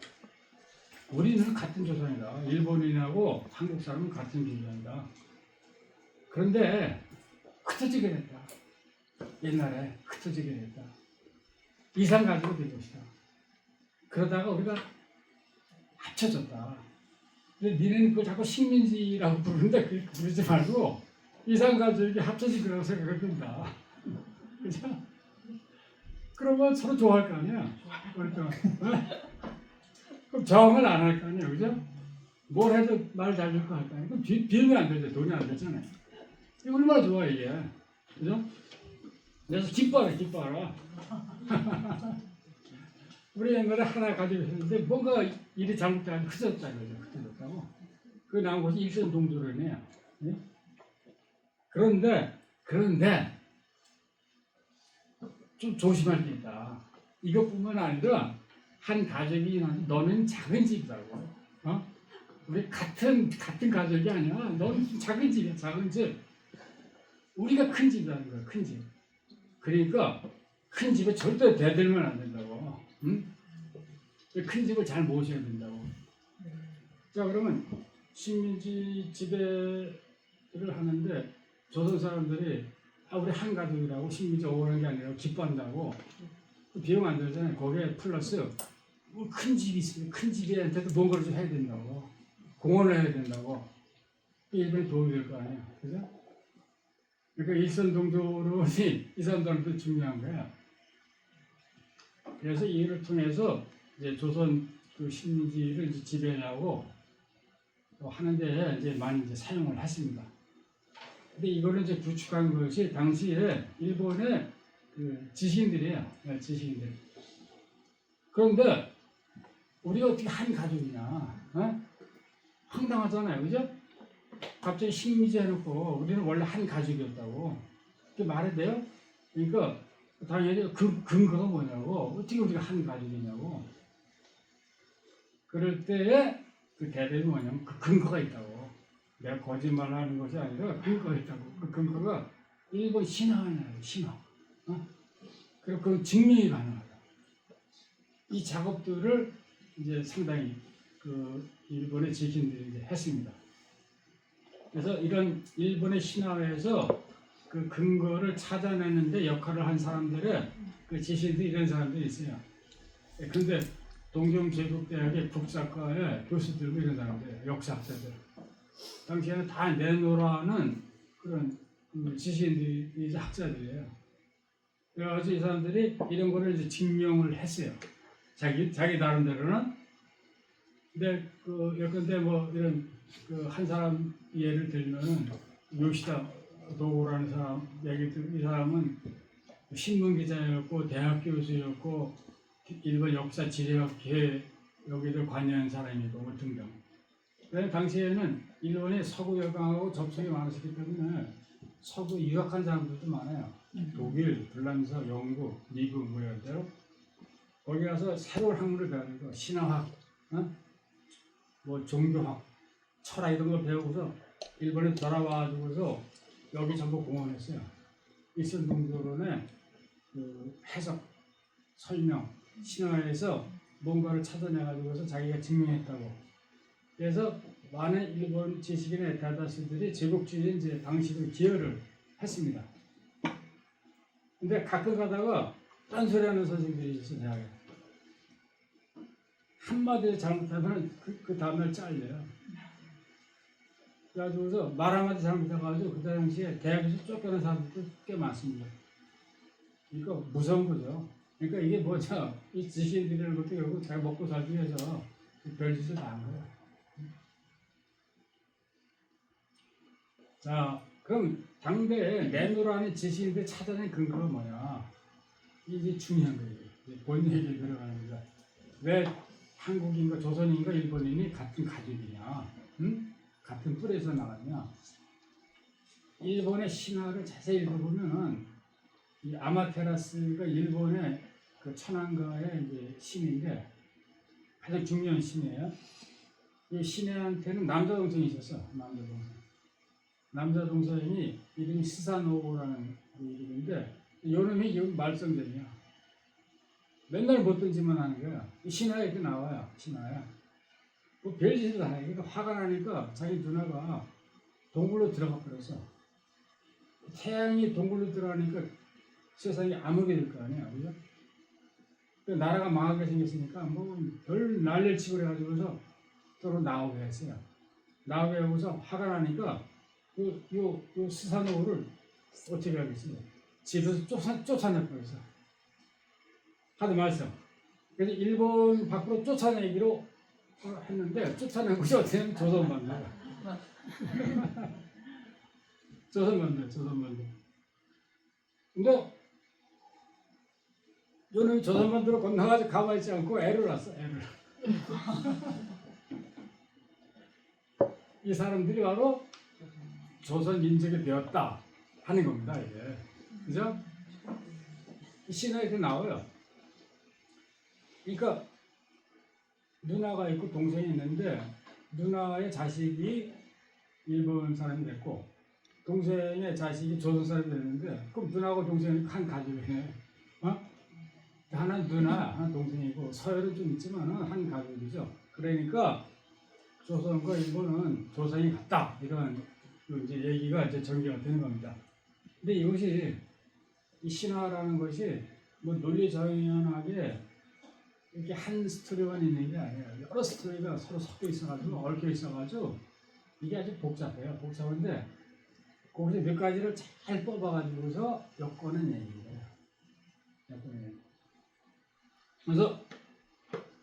B: 우리는 같은 조선이다. 일본인하고 한국 사람은 같은 조선이다. 그런데 흩어지게 됐다. 옛날에 흩어지게 됐다. 이상 가지고 된 것이다. 그러다가 우리가 합쳐졌다. 근데 니네는 그걸 자꾸 식민지라고 부르는데 그렇게 부르지 말고 이산가족이 합쳐진 거라고 생각을 된다. 그죠? 그러면 서로 좋아할 거 아니야. 그러니까 그럼 저항을 안 할 거 아니야, 그죠? 뭘 해도 말 잘 듣고 할 거 아니야. 그럼 빌면 안 되죠. 돈이 안 되잖아요. 이게 얼마나 좋아 이게, 그죠? 그래서 기뻐하라. 우리 옛날에 하나 가지고 있었는데 뭔가 일이 잘못돼서 흐졌다 이거죠. 흐졌다고. 그 나온 것이 일선 동조론이에요. 네? 그런데 좀 조심할 게 있다. 이것뿐만 아니라 한 가족이 너는 작은 집이라고. 어? 우리 같은 가족이 아니야. 너는 작은 집이야. 작은 집. 우리가 큰 집이라는 거야. 큰 집. 그러니까 큰 집에 절대 대들면 안 된다고. 응? 큰 집을 잘 모셔야 된다고. 자, 그러면 식민지 지배를 하는데 조선 사람들이 우리 한 가족이라고 식민지 오는 게 아니라 기뻐한다고. 비용 안 들잖아요. 거기에 플러스 큰 집이 있으면 큰 집애한테도 뭔가를 좀 해야 된다고. 공헌을 해야 된다고. 일본에 도움이 될 거 아니에요. 그죠? 그러니까 일선동조론이 이 사람들한테 중요한 거야. 그래서 이를 통해서 이제 조선 그 식민지를 이제 지배하고 하는데 이제 많이 이제 사용을 했습니다. 근데 이거를 이제 구축한 것이 당시에 일본의 그 지식인들이에요. 지식인들. 그런데 우리가 어떻게 한 가족이냐? 어? 황당하잖아요, 그죠? 갑자기 식민지 해놓고 우리는 원래 한 가족이었다고. 그게 말이 돼요? 그러니까 당연히 근거가 뭐냐고. 어떻게 우리가 한 가족이냐고. 그럴 때에 그 대답이 뭐냐면 그 근거가 있다고. 내가 거짓말하는 것이 아니라 근거가 있다고. 그 근거가 일본 신화냐고. 신화. 어? 그리고 그 증명이 가능하다. 이 작업들을 이제 상당히 그 일본의 지식인들이 이제 했습니다. 그래서 이런 일본의 신화에서 그 근거를 찾아내는데 역할을 한 사람들은 그 지식인들 이런 사람들이 있어요. 그런데 동경제국대학의 국사과의 교수들도 이런 사람들, 역사학자들. 당시에는 다 내노라는 그런 지식인들이 이제 학자들이에요. 그래가지고 이 사람들이 이런 거를 이제 증명을 했어요. 자기 나름대로는. 근데 예컨대 뭐 이런 한 사람 예를 들면은 요시다 도구라는 사람 얘기들, 이 사람은 신문 기자였고 대학 교수였고 일본 역사 지리학회 여기를 관여한 사람이고 뭐 등등. 그래서 당시에는 일본의 서구 여강하고 접촉이 많았기 때문에 서구 유학한 사람들도 많아요. 독일, 불란서, 영국, 미국 뭐 이런 데로 거기 가서 새로운 학문을 배우는 거, 신화학, 뭐 종교학, 철학 이런 걸 배우고서 일본에 돌아와가지고서 여기 전부 공헌했어요. 일선동조론의 그 해석, 설명, 신화에서 뭔가를 찾아내가지고서 자기가 증명했다고. 그래서 많은 일본 지식인의 대다수들이 제국주의에 이제 당시로 기여를 했습니다. 근데 가끔 가다가 딴소리하는 선생님들이 있어요, 대학에. 한마디 잘못하면 그 다음날 잘려요. 그래가지고서 말 한마디 잘못해가지고 그 당시에 대학에서 쫓겨난 사람들도 꽤 많습니다. 이거 무서운 거죠. 그러니까 이게 뭐죠? 이 지식인들이라는 것도 결국 잘 먹고 살기 위해서 별짓을 다 한 거예요. 자, 그럼 당대에 내노라는 지식인들 찾아낸 근거가 뭐냐? 이게 중요한 거예요. 본 얘기에 들어가는 거죠. 왜 한국인과 조선인과 일본인이 같은 가족이냐? 응? 같은 뿔에서 나왔냐? 일본의 신화를 자세히 읽어보면은 이 아마테라스가 일본의 그 천황가의 이제 신인데 가장 중요한 신이에요. 이 신한테는 남자 동생이 있었어. 남자 동생이 이름이 스사노라는 이름인데 요놈이 말썽쟁이야. 맨날 못 던지만 하는 거야. 이 신화에 이렇게 나와요. 신화에. 뭐 별짓을 다 해. 그러니까 화가 나니까 자기 누나가 동굴로 들어가 버렸어. 태양이 동굴로 들어가니까 세상이 암흑이 될 거 아니야. 그죠? 나라가 망하게 생겼으니까 뭐 별 난리를 치고 그래가지고서 도로 나오게 했어요. 나오게 하고서 화가 나니까 요 스사노를 어떻게 하겠어요? 집에서 쫓아내버렸어. 하도 말씀. 그래서 일본 밖으로 쫓아내기로 했는데 쫓아낸 것이 어떻게 하면 조선반도야. 조선반도. 근데 요놈이 조선반도로 건너가지고 가만히 있지 않고 애를 낳았어. 이 사람들이 바로 조선 민족이 되었다 하는 겁니다. 이게. 그죠? 이 신화에 이렇게 나와요. 그러니까 누나가 있고 동생이 있는데 누나의 자식이 일본 사람이 됐고 동생의 자식이 조선 사람이 됐는데 그럼 누나하고 동생이 한 가족이네. 하나는 누나, 하나 동생이고 서열은 좀 있지만 한 가족이죠. 그러니까 조선과 일본은 조상이 같다 이런 이제 얘기가 이제 전개가 되는 겁니다. 근데 이것이 이 신화라는 것이 뭐 논리정연하게 이렇게 한 스토리만 있는 게 아니에요. 여러 스토리가 서로 섞여 있어가지고 얽혀 있어가지고 이게 아주 복잡해요. 복잡한데 거기서 몇 가지를 잘 뽑아가지고서 엮어낸 얘기예요. 그래서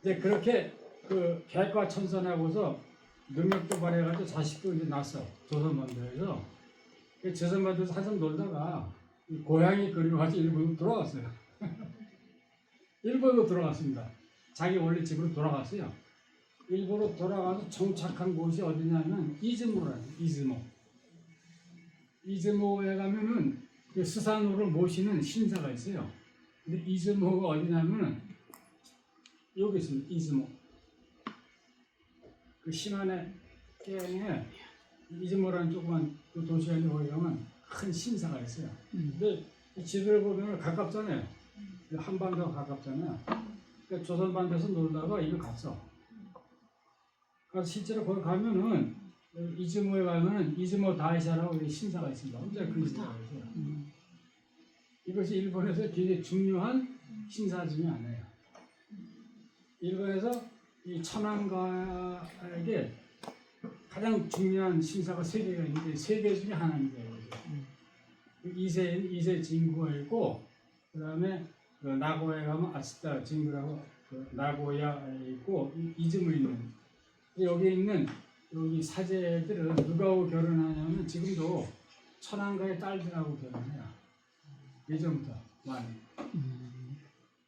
B: 이제 그렇게 그 개과천선하고서 능력도 발휘해가지고 자식도 이제 낳았어. 조선반도에서. 조선반도에서 한참 놀다가 고향이 그리워가지고 일본으로 돌아갔어요. 일본으로 돌아갔습니다. 자기 원래 집으로 돌아갔어요. 일본으로 돌아가서 정착한 곳이 어디냐면 이즈모라는 이즈모에 가면은 그 스사노를 모시는 신사가 있어요. 근데 이즈모가 어디냐면은 여기 있습니다. 이즈모. 그 시마네 갱에 이즈모라는 조그만 그 도시가 있는 거기 가면 큰 신사가 있어요. 근데 지도를 보면 가깝잖아요. 한반도가 가깝잖아요. 그러니까 조선반도에서 놀다가 이거 갔어. 그래서 실제로 거기 가면은 이즈모에 가면은 이즈모 다이샤라고 신사가 있습니다. 혼자 그 신사가 있어요. 이것이 일본에서 굉장히 중요한 신사 중에 하나예요. 일본에서 이 천황가에게 가장 중요한 신사가 세 개가 있는데 세 개 중에 하나입니다. 이세 진구가 있고 그 다음에 그 나고야에 가면 아시타 진구라고 그 나고야에 있고 이즈모에 있는 여기 있는 여기 사제들은 누구하고 결혼하냐면 지금도 천황가의 딸들하고 결혼해요. 예전부터 많이.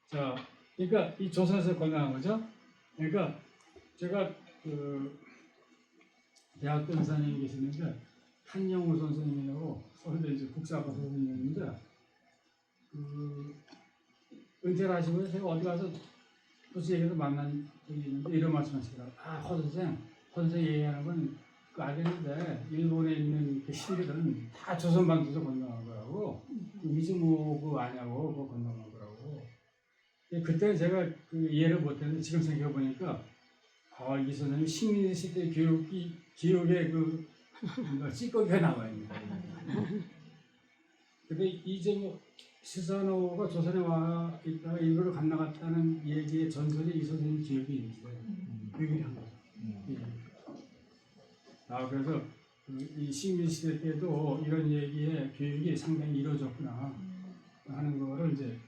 B: 자, 그러니까 이 조선에서 건너간 거죠. 그러니까 제가 그 대학교 의사님이 계시는데 한영우 선생님이라고 서울대 이제 국사과 선생님인데 그 은퇴를 하시고 제가 어디 가서 무슨 얘기도 만난 적이 있는데 이런 말씀하시더라고요. 허 선생 얘기하는 건 그 알겠는데 일본에 있는 그 신들은 다 조선반도에서 건너간 거라고 이즈모 그거 아냐고 그거 건너간 거라고. 그때 제가 그 이해를 못했는데 지금 생각해 보니까 이 선생님 식민지 시대 기록에 그 찌꺼기가 나와 있는 거예요. 근데 이즈모 스사노가 조선에 와 있다가 일본을 건너갔다는 얘기의 전설이 이 선생님 기억이 있어요. 얘기를 한 거죠. 그래서 이 식민지 시대 때도 이런 얘기의 교육이 상당히 이루어졌구나 하는 거를 이제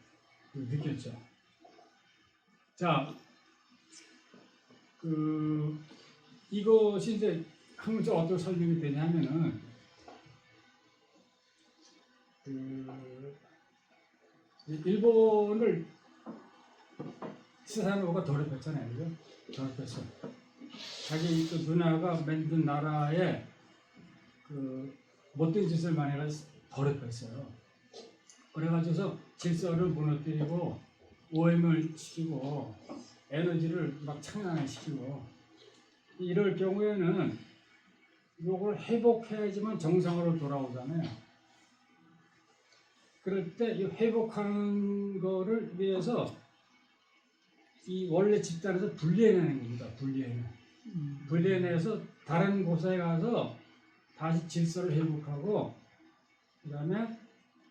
B: 느꼈죠. 자, 이것이 이제 한 문제 어떻게 설명이 되냐면은 일본을 스사노가 더럽혔잖아요, 그죠? 더럽혔어. 자기 그 누나가 만든 나라에 그 못된 짓을 많이 해서 더럽혔어요. 그래가지고서 질서를 무너뜨리고 오염을 시키고 에너지를 막 창난시키고 이럴 경우에는 이걸 회복해야지만 정상으로 돌아오잖아요. 그럴 때 이 회복하는 거를 위해서 이 원래 집단에서 분리해내는 겁니다. 분리해내서 다른 곳에 가서 다시 질서를 회복하고 그 다음에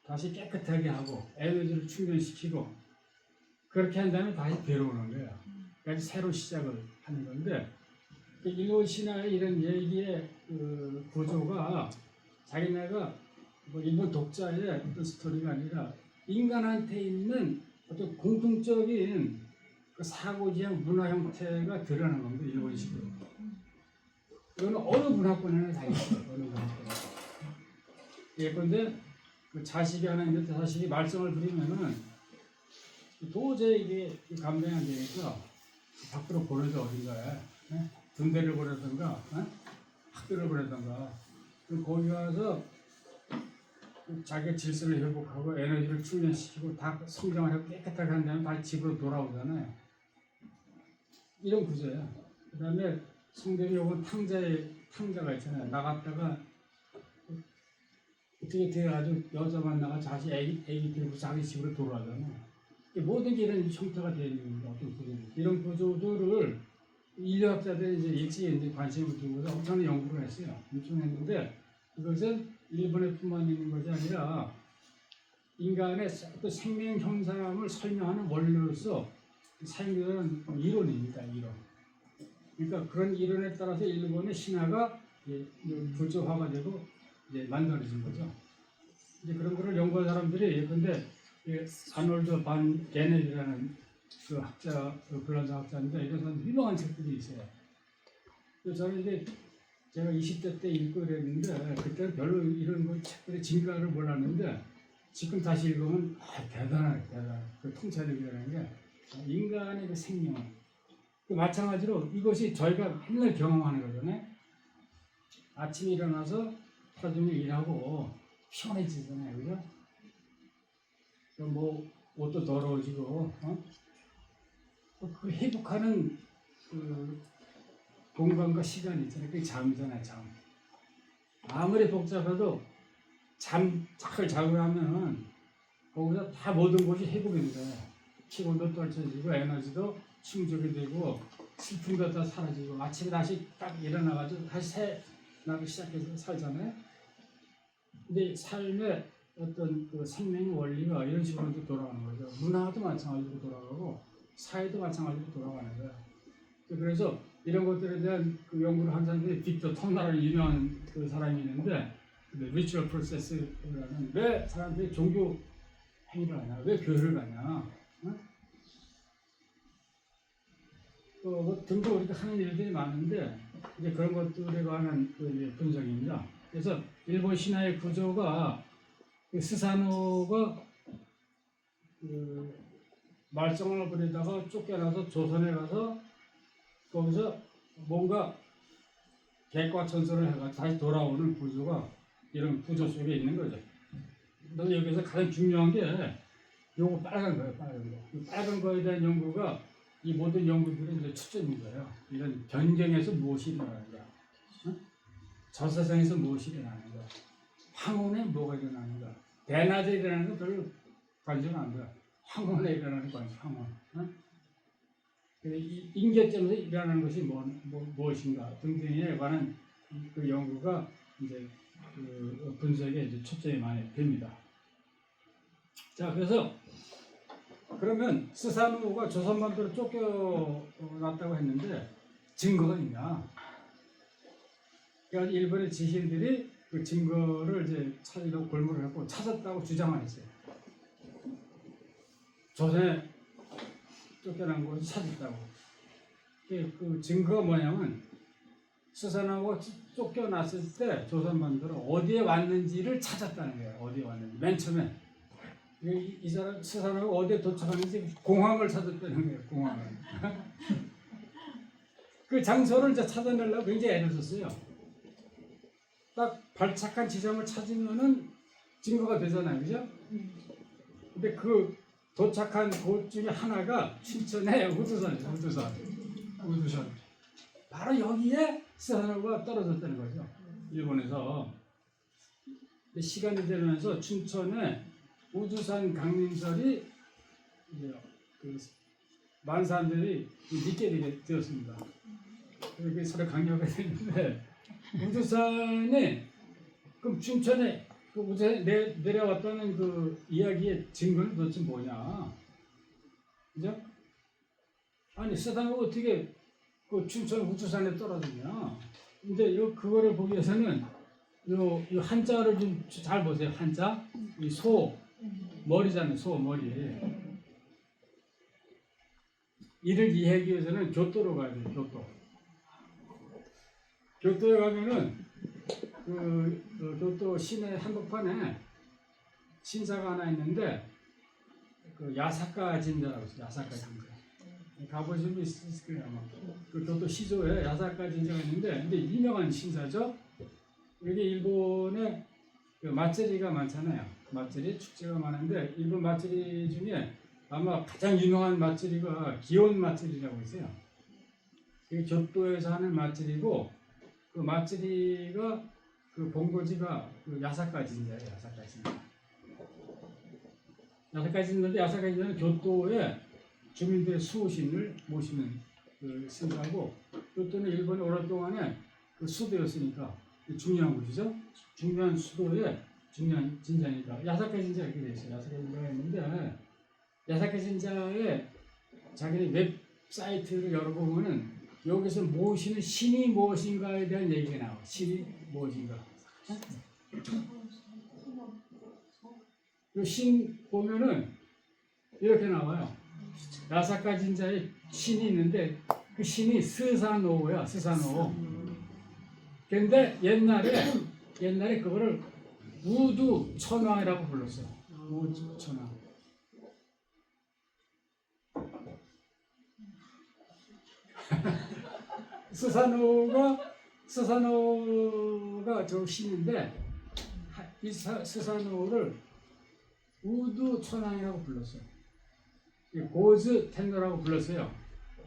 B: 다시 깨끗하게 하고 에너지를 충전시키고 그렇게 한 다음에 다시 데려오는 거예요. 그래서 새로 시작을 하는 건데 일본 신화의 이런 얘기의 그 구조가 자기네가 뭐 일본 독자의 어떤 스토리가 아니라 인간한테 있는 어떤 공통적인 그 사고지형 문화 형태가 드러나는 겁니다. 일본식으로. 이거는 어느 문화권에나 다 있어요. 어느 문화권에. 예컨대 그 자식이 하나 있는데 자식이 말썽을 부리면은 도저히 이게 감당이 안 되니까 밖으로 보내서 어딘가에 군대를 보내든가 학교를 보내든가 거기 가서 자기의 질서를 회복하고 에너지를 충전시키고 다 성장을 하고 깨끗하게 한 다음에 다시 집으로 돌아오잖아요. 이런 구조예요. 그 다음에 성경에 오면 탕자가 있잖아요. 나갔다가 어떻게 돼가지고 여자 만나가 자식 애기 들고 자기 집으로 돌아가잖아요. 모든 게 이런 형태가 되어 있는 어떤 구조. 이런 구조들을 인류학자들이 이제 일찍 이제 관심을 두고서 엄청난 연구를 했어요. 엄청 했는데 이것은 일본에뿐만 있는 것이 아니라 인간의 또 생명 현상을 설명하는 원리로서 사용되는 이론입니다. 이론. 그러니까 그런 이론에 따라서 일본의 신화가 구조화가 되고 이제 만들어진 거죠. 이제 그런 거를 연구한 사람들이 예컨대 아놀드 반 게넬이라는 그 학자, 그 불란서 학자인데 이런 사람 유명한 책들이 있어요. 그래서 저는 이제 제가 20대 때 읽고 그랬는데 그때는 별로 이런 거 책들의 진가를 몰랐는데 지금 다시 읽으면 대단해. 그 통찰력이라는 게 인간의 그 생명. 그 마찬가지로 이것이 저희가 맨날 경험하는 거잖아요. 아침에 일어나서 하루 종일 일하고 피곤해지잖아요, 그죠? 뭐 옷도 더러워지고, 그 회복하는 그 공간과 시간이 있잖아요. 그게 잠이잖아요, 잠. 아무리 복잡해도 잘 자고 나면은 거기서 다 모든 것이 회복이 돼요. 피곤도 떨쳐지고 에너지도 충족이 되고 슬픔도 다 사라지고 아침에 다시 딱 일어나가지고 다시 새 날을 시작해서 살잖아요. 근데 삶의 어떤 그 생명의 원리가 이런 식으로 돌아가는 거죠. 문화도 마찬가지로 돌아가고 사회도 마찬가지로 돌아가는 거예요. 그래서 이런 것들에 대한 그 연구를 한 사람들이 빅터 턴나라는 유명한 그 사람이 있는데 리추얼 프로세스라는 왜 사람들이 종교 행위를 하냐, 왜 교회를 가냐, 뭐 등등 우리가 하는 일들이 많은데 이제 그런 것들에 관한 그 분석입니다. 그래서 일본 신화의 구조가 그 스사노가 그 말썽을 부리다가 쫓겨나서 조선에 가서 거기서 뭔가 개과천선을 해가 다시 돌아오는 구조가 이런 구조 속에 있는 거죠. 근데 여기서 가장 중요한 게 요거 빨간 거예요, 빨간 거. 이 빨간 거에 대한 연구가 이 모든 연구들은 이제 초점인 거예요. 이런 변경에서 무엇이 일어나는가, 저 세상에서 무엇이 일어나는가, 황혼에 뭐가 일어나는가, 대낮에 일어나는 거 별로 관심 안 돼요. 황혼에 일어나는 관심, 황혼. 인계점에서 일어나는 것이 무엇인가 등등에 관한 그 연구가 이제 그 분석에 이제 초점이 많이 됩니다. 자, 그래서 그러면 스사노가 조선반도로 쫓겨났다고 했는데 증거가 있냐? 그러니까 일본의 지신들이 그 증거를 이제 찾으려고 골몰을 했고 찾았다고 주장을 했어요. 조선에 쫓겨난 것을 찾았다고. 그 증거가 뭐냐면 스사노가 쫓겨났을 때 조선반도로 어디에 왔는지를 찾았다는 거예요. 어디에 왔는지. 맨 처음에 이 사람 스사노가 어디에 도착하는지 공항을 찾았다는 거예요. 공항을. 그 장소를 이제 찾아내려고 굉장히 애를 썼어요. 딱 발착한 지점을 찾으면은 증거가 되잖아요, 그죠? 근데 그 도착한 곳 중에 하나가 춘천의 우두선이에요. 우두선. 바로 여기에 스사노가 떨어졌다는 거죠. 일본에서. 시간이 되면서 춘천에 우두산 강림설이 이제 그 많은 사람들이 믿게 되었습니다. 그렇게 서로 강요가 되는데 우두산이 그럼 춘천에 그 우두산에 내려왔다는 그 이야기의 증거는 도대체 뭐냐? 그죠? 아니 스사노가 어떻게 그 춘천 우투산에 떨어지냐. 근데 그거를 보기 위해서는 요 한자를 좀 잘 보세요. 한자. 이 소 머리잖아요. 소 머리. 이를 이해하기 위해서는 교토로 가야 돼요. 교토. 교토에 가면은 그 교토 시내 한복판에 신사가 하나 있는데 그 야사카 진자라고 있어요. 야사카 진자. 가보신 분 있을 거예요 아마. 그 교토 시조에 야사카 진자가 있는데 근데 유명한 신사죠. 여기 일본에 그 맛제리가 많잖아요. 맛제리 축제가 많은데 일본 맛제리 중에 아마 가장 유명한 맛제리가 기온 맛제리라고 있어요. 이게 교토에서 하는 맛제리고 그 맛제리가 그 본거지가 그 야사카 진자예요. 야사카 진자. 야사카 진자인데 야사카 진자는 교토에 주민들의 수호신을 모시는 그 신사고 교토는 일본이 오랫동안에 그 수도였으니까 중요한 곳이죠. 중요한 수도에 중요한 진자니까 야사카 진자 이렇게 돼 있어요. 야사카 진자가 있는데 야사카 진자에 자기네 웹사이트를 열어보면은 여기서 모시는 신이 무엇인가에 대한 얘기가 나와. 신이 무엇인가. 이 신 보면은 이렇게 나와요. 야사카 진자에 신이 있는데 그 신이 스사노오야. 스사노오. 근데 옛날에 그거를 우두 천왕이라고 불렀어요. 우두 천왕. 스사노가 저 신인데 이 스사노를 우두 천왕이라고 불렀어요. 고즈 텐노라고 불렀어요.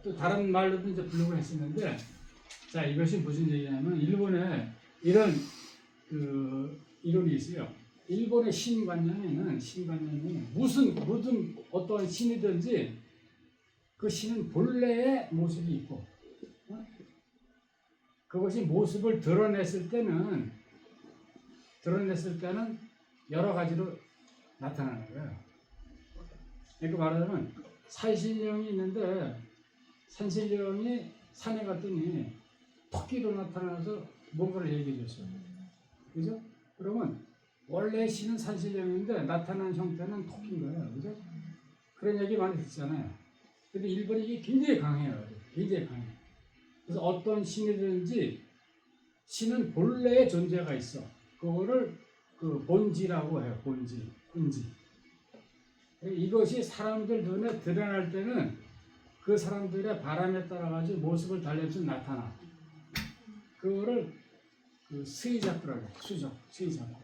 B: 또 다른 말로도 이제 부르고 했었는데, 자 이것이 무슨 얘기냐면 일본에 이런 그 이론이 있어요. 일본의 신관념에는 무슨 어떤 신이든지 그 신은 본래의 모습이 있고, 그것이 모습을 드러냈을 때는 여러 가지로 나타나는 거예요. 그러니까 말하자면 산신령이 있는데 산신령이 산에 갔더니 토끼로 나타나서 뭔가를 얘기해 줬어요. 그죠? 그러면 원래 신은 산신령인데 나타난 형태는 토끼인 거예요. 그죠? 그런 얘기 많이 듣잖아요. 근데 일본이 이게 굉장히 강해요. 굉장히 강해요. 그래서 어떤 신이든지 신은 본래의 존재가 있어. 그거를 그 본지라고 해요. 본지. 이것이 사람들 눈에 드러날 때는 그 사람들의 바람에 따라 가지고 모습을 달래서 나타나. 그거를 그 스이자쿠라고 해요. 스이자쿠.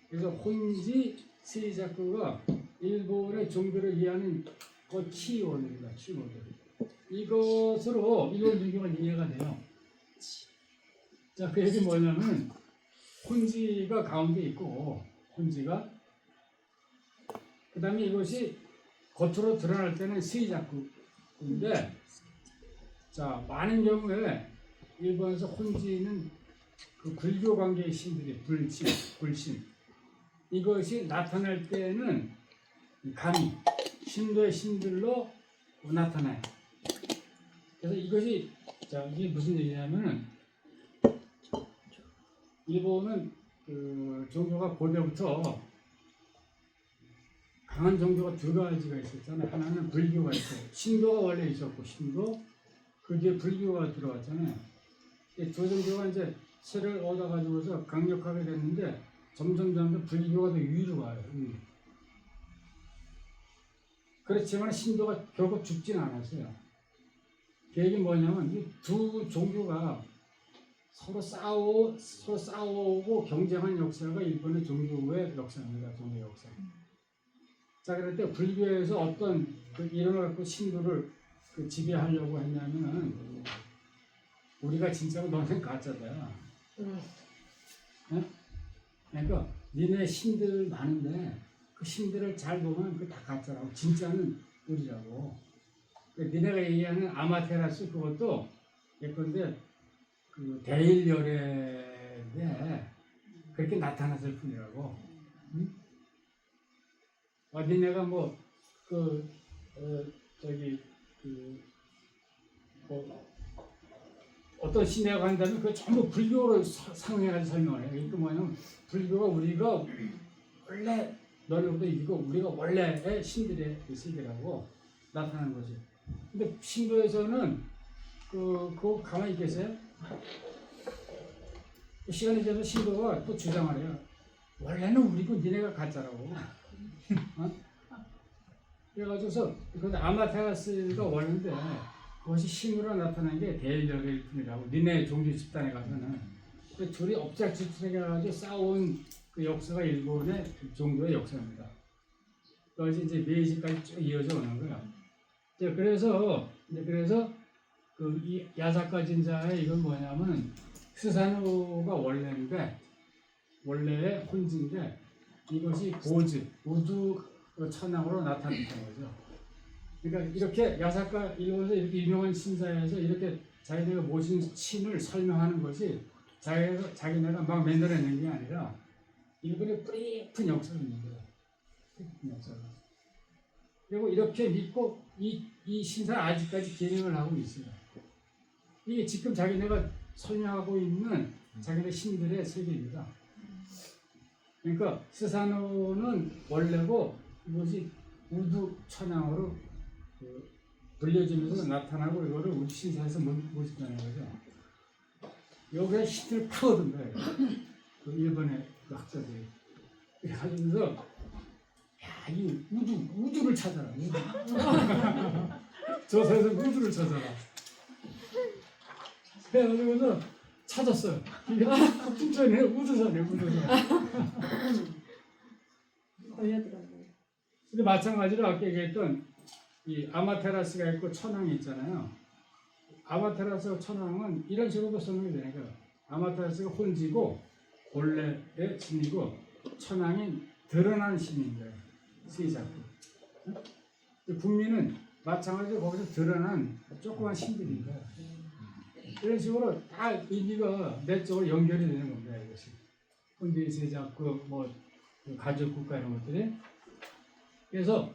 B: 그래서 혼지 스이자쿠가 일본의 종교를 이해하는 그 키워드입니다. 키워드. 이것으로 일본 종교가 이해가 돼요. 자, 그 얘기 뭐냐면 혼지가 가운데 있고 혼지가 그 다음에 이것이 겉으로 드러날 때는 스이자쿠인데, 자 많은 경우에 일본에서 혼지는 그 불교 관계의 신들이 불신 이것이 나타날 때는 감히 신도의 신들로 나타나요. 그래서 이것이 자 이게 무슨 얘기냐면은 일본은 그 종교가 고대부터 강한 종교가 두 가지가 있었잖아요. 하나는 불교가 있고 신도가 원래 있었고 신도 그 뒤에 불교가 들어왔잖아요. 이 두 종교가 이제 세를 얻어가지고서 강력하게 됐는데 점점 불교가 더 위로 가요. 그렇지만 신도가 결국 죽진 않았어요. 그 얘기 뭐냐면 이 두 종교가 서로 싸우고 경쟁한 역사가 일본의 종교의 역사입니다. 종교 역사. 자, 그럴 때 불교에서 어떤 그 이론을 갖고 신도를 그 지배하려고 했냐면은 우리가 진짜고 너는 가짜다. 그러니까 니네 신들 많은데 그 신들을 잘 보면 그 다 가짜라고. 진짜는 우리라고. 니네가 얘기하는 아마테라스 그것도 예컨대 그 대일열애인데 그렇게 나타났을 뿐이라고. 니네가 뭐 저기 뭐 어떤 시내가 간다면 그 전부 불교로 상응해가지고 설명을 해요. 이게 뭐냐면 불교가 우리가 원래 너네보다 이거 우리가 원래의 신들의 그 세계라고 나타나는 거지. 근데 신도에서는 그거 가만히 계세요. 시간이 지나서 신도가 또 주장을 해요. 원래는 우리고 니네가 가짜라고. 어? 그래가지고서 근데 아마테라스가 원래인데 그것이 신으로 나타난 게 대일력일 뿐이라고. 니네 종교 집단에 가서는 그 둘이 엎작질투해 가지고 싸운 그 역사가 일본의 종교의 역사입니다. 그것이 이제 메이지까지 쭉 이어져 오는 거야. 그래서 그 이 야사카 진자의 이건 뭐냐면 스사노가 원래의 혼지인데 이것이 보즈 우두 천왕으로 나타났다는 거죠. 그러니까 이렇게 야사카 일본에서 이렇게 유명한 신사에서 이렇게 자기네가 모신 신을 설명하는 것이 자기네가 막 만들어낸 게 아니라 일본의 뿌리깊은 역사가 있는 거예요. 뿌리깊은 역사가. 그리고 이렇게 믿고 이 신사는 아직까지 기능을 하고 있어요. 이게 지금 자기네가 설명하고 있는 자기네 신들의 세계입니다. 그러니까 스사노는 원래고 이것이 우두 천왕으로 불려지면서 나타나고 이거를 우리 신사에서 모집하는 거죠. 여기에 신을 파거든 거예요. 그 일본의 그 학자들이. 그래가지고서 야, 이 우두를 찾아라. 우두. 조사에서 우두를 찾아라. 그래가지고서 찾았어요. 이게 춘천에 우두산이에요.
A: 걸려들었네요.
B: 근데 마찬가지로 아까 얘기했던 이 아마테라스가 있고 천왕이 있잖아요. 아마테라스와 천왕은 이런 식으로 설명이 되는 거예요. 아마테라스가 혼지고 본래의 신이고 천왕이 드러난 신인 거예요. 세자고. 국민은 마찬가지로 거기서 드러난 조그만 신들인 거예요. 이런 식으로 다 의미가 내적으로 연결이 되는 겁니다. 이것이 혼지 세자고 뭐 가족 국가 이런 것들이. 그래서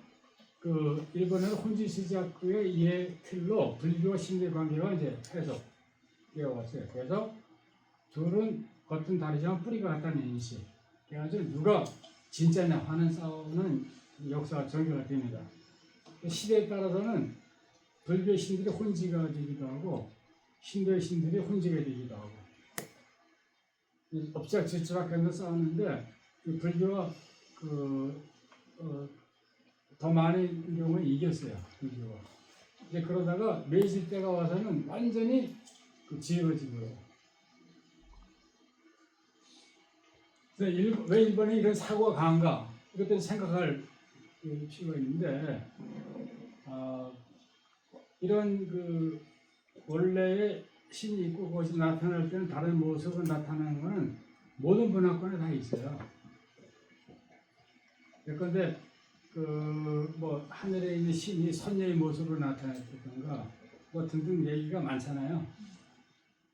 B: 그 일본에는 혼지 세자쿠의 이해 틀로 불교 신의 관계가 이제 해석되어 왔어요. 그래서 둘은 겉은 다르지만 뿌리가 같다는 인식. 그래가지고 누가 진짜냐 하는 싸우는 역사가 전개가 됩니다. 시대에 따라서는 불교 신들이 혼지가 되기도 하고 신도의 신들이 혼지가 되기도 하고 엎작질투락하면서 싸우는데 그 불교가 더 많은 경우에 이겼어요. 불교가. 이제 그러다가 메이지 때가 와서는 완전히 지혜로워진 거예요. 그래서 왜 일본에 이런 사고가 강한가? 이것도 생각할 필요가 있는데 이런 그 원래의 신이 있고 그것이 나타날 때는 다른 모습을 나타나는 것은 모든 문화권에 다 있어요. 그런데 뭐 하늘에 있는 신이 선녀의 모습으로 나타났다든가 뭐 등등 얘기가 많잖아요.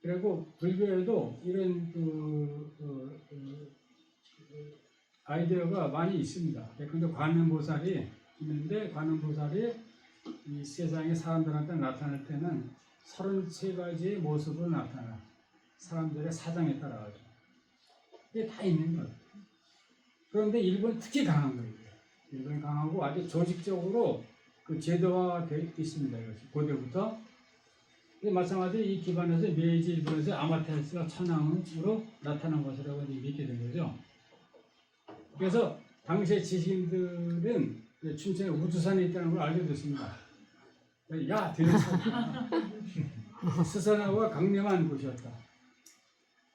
B: 그리고 불교에도 이런 아이디어가 많이 있습니다. 그런데 관음보살이 있는데 관음보살이 이 세상의 사람들한테 나타날 때는 33가지의 모습으로 나타나 사람들의 사정에 따라가지고 이게 다 있는 거예요. 그런데 일본은 특히 강한 거예요. 일본이 강하고 아주 조직적으로 그 제도화되어 있습니다. 이것이 고대부터. 마찬가지로 이 기반에서 메이지 일본에서 아마테라스가 천왕으로 나타난 것이라고 믿게 된 거죠. 그래서 당시의 지식인들은 춘천에 우두산에 있다는 걸 알게 됐습니다. 야, 대단하다. 스사노가 강력한 곳이었다.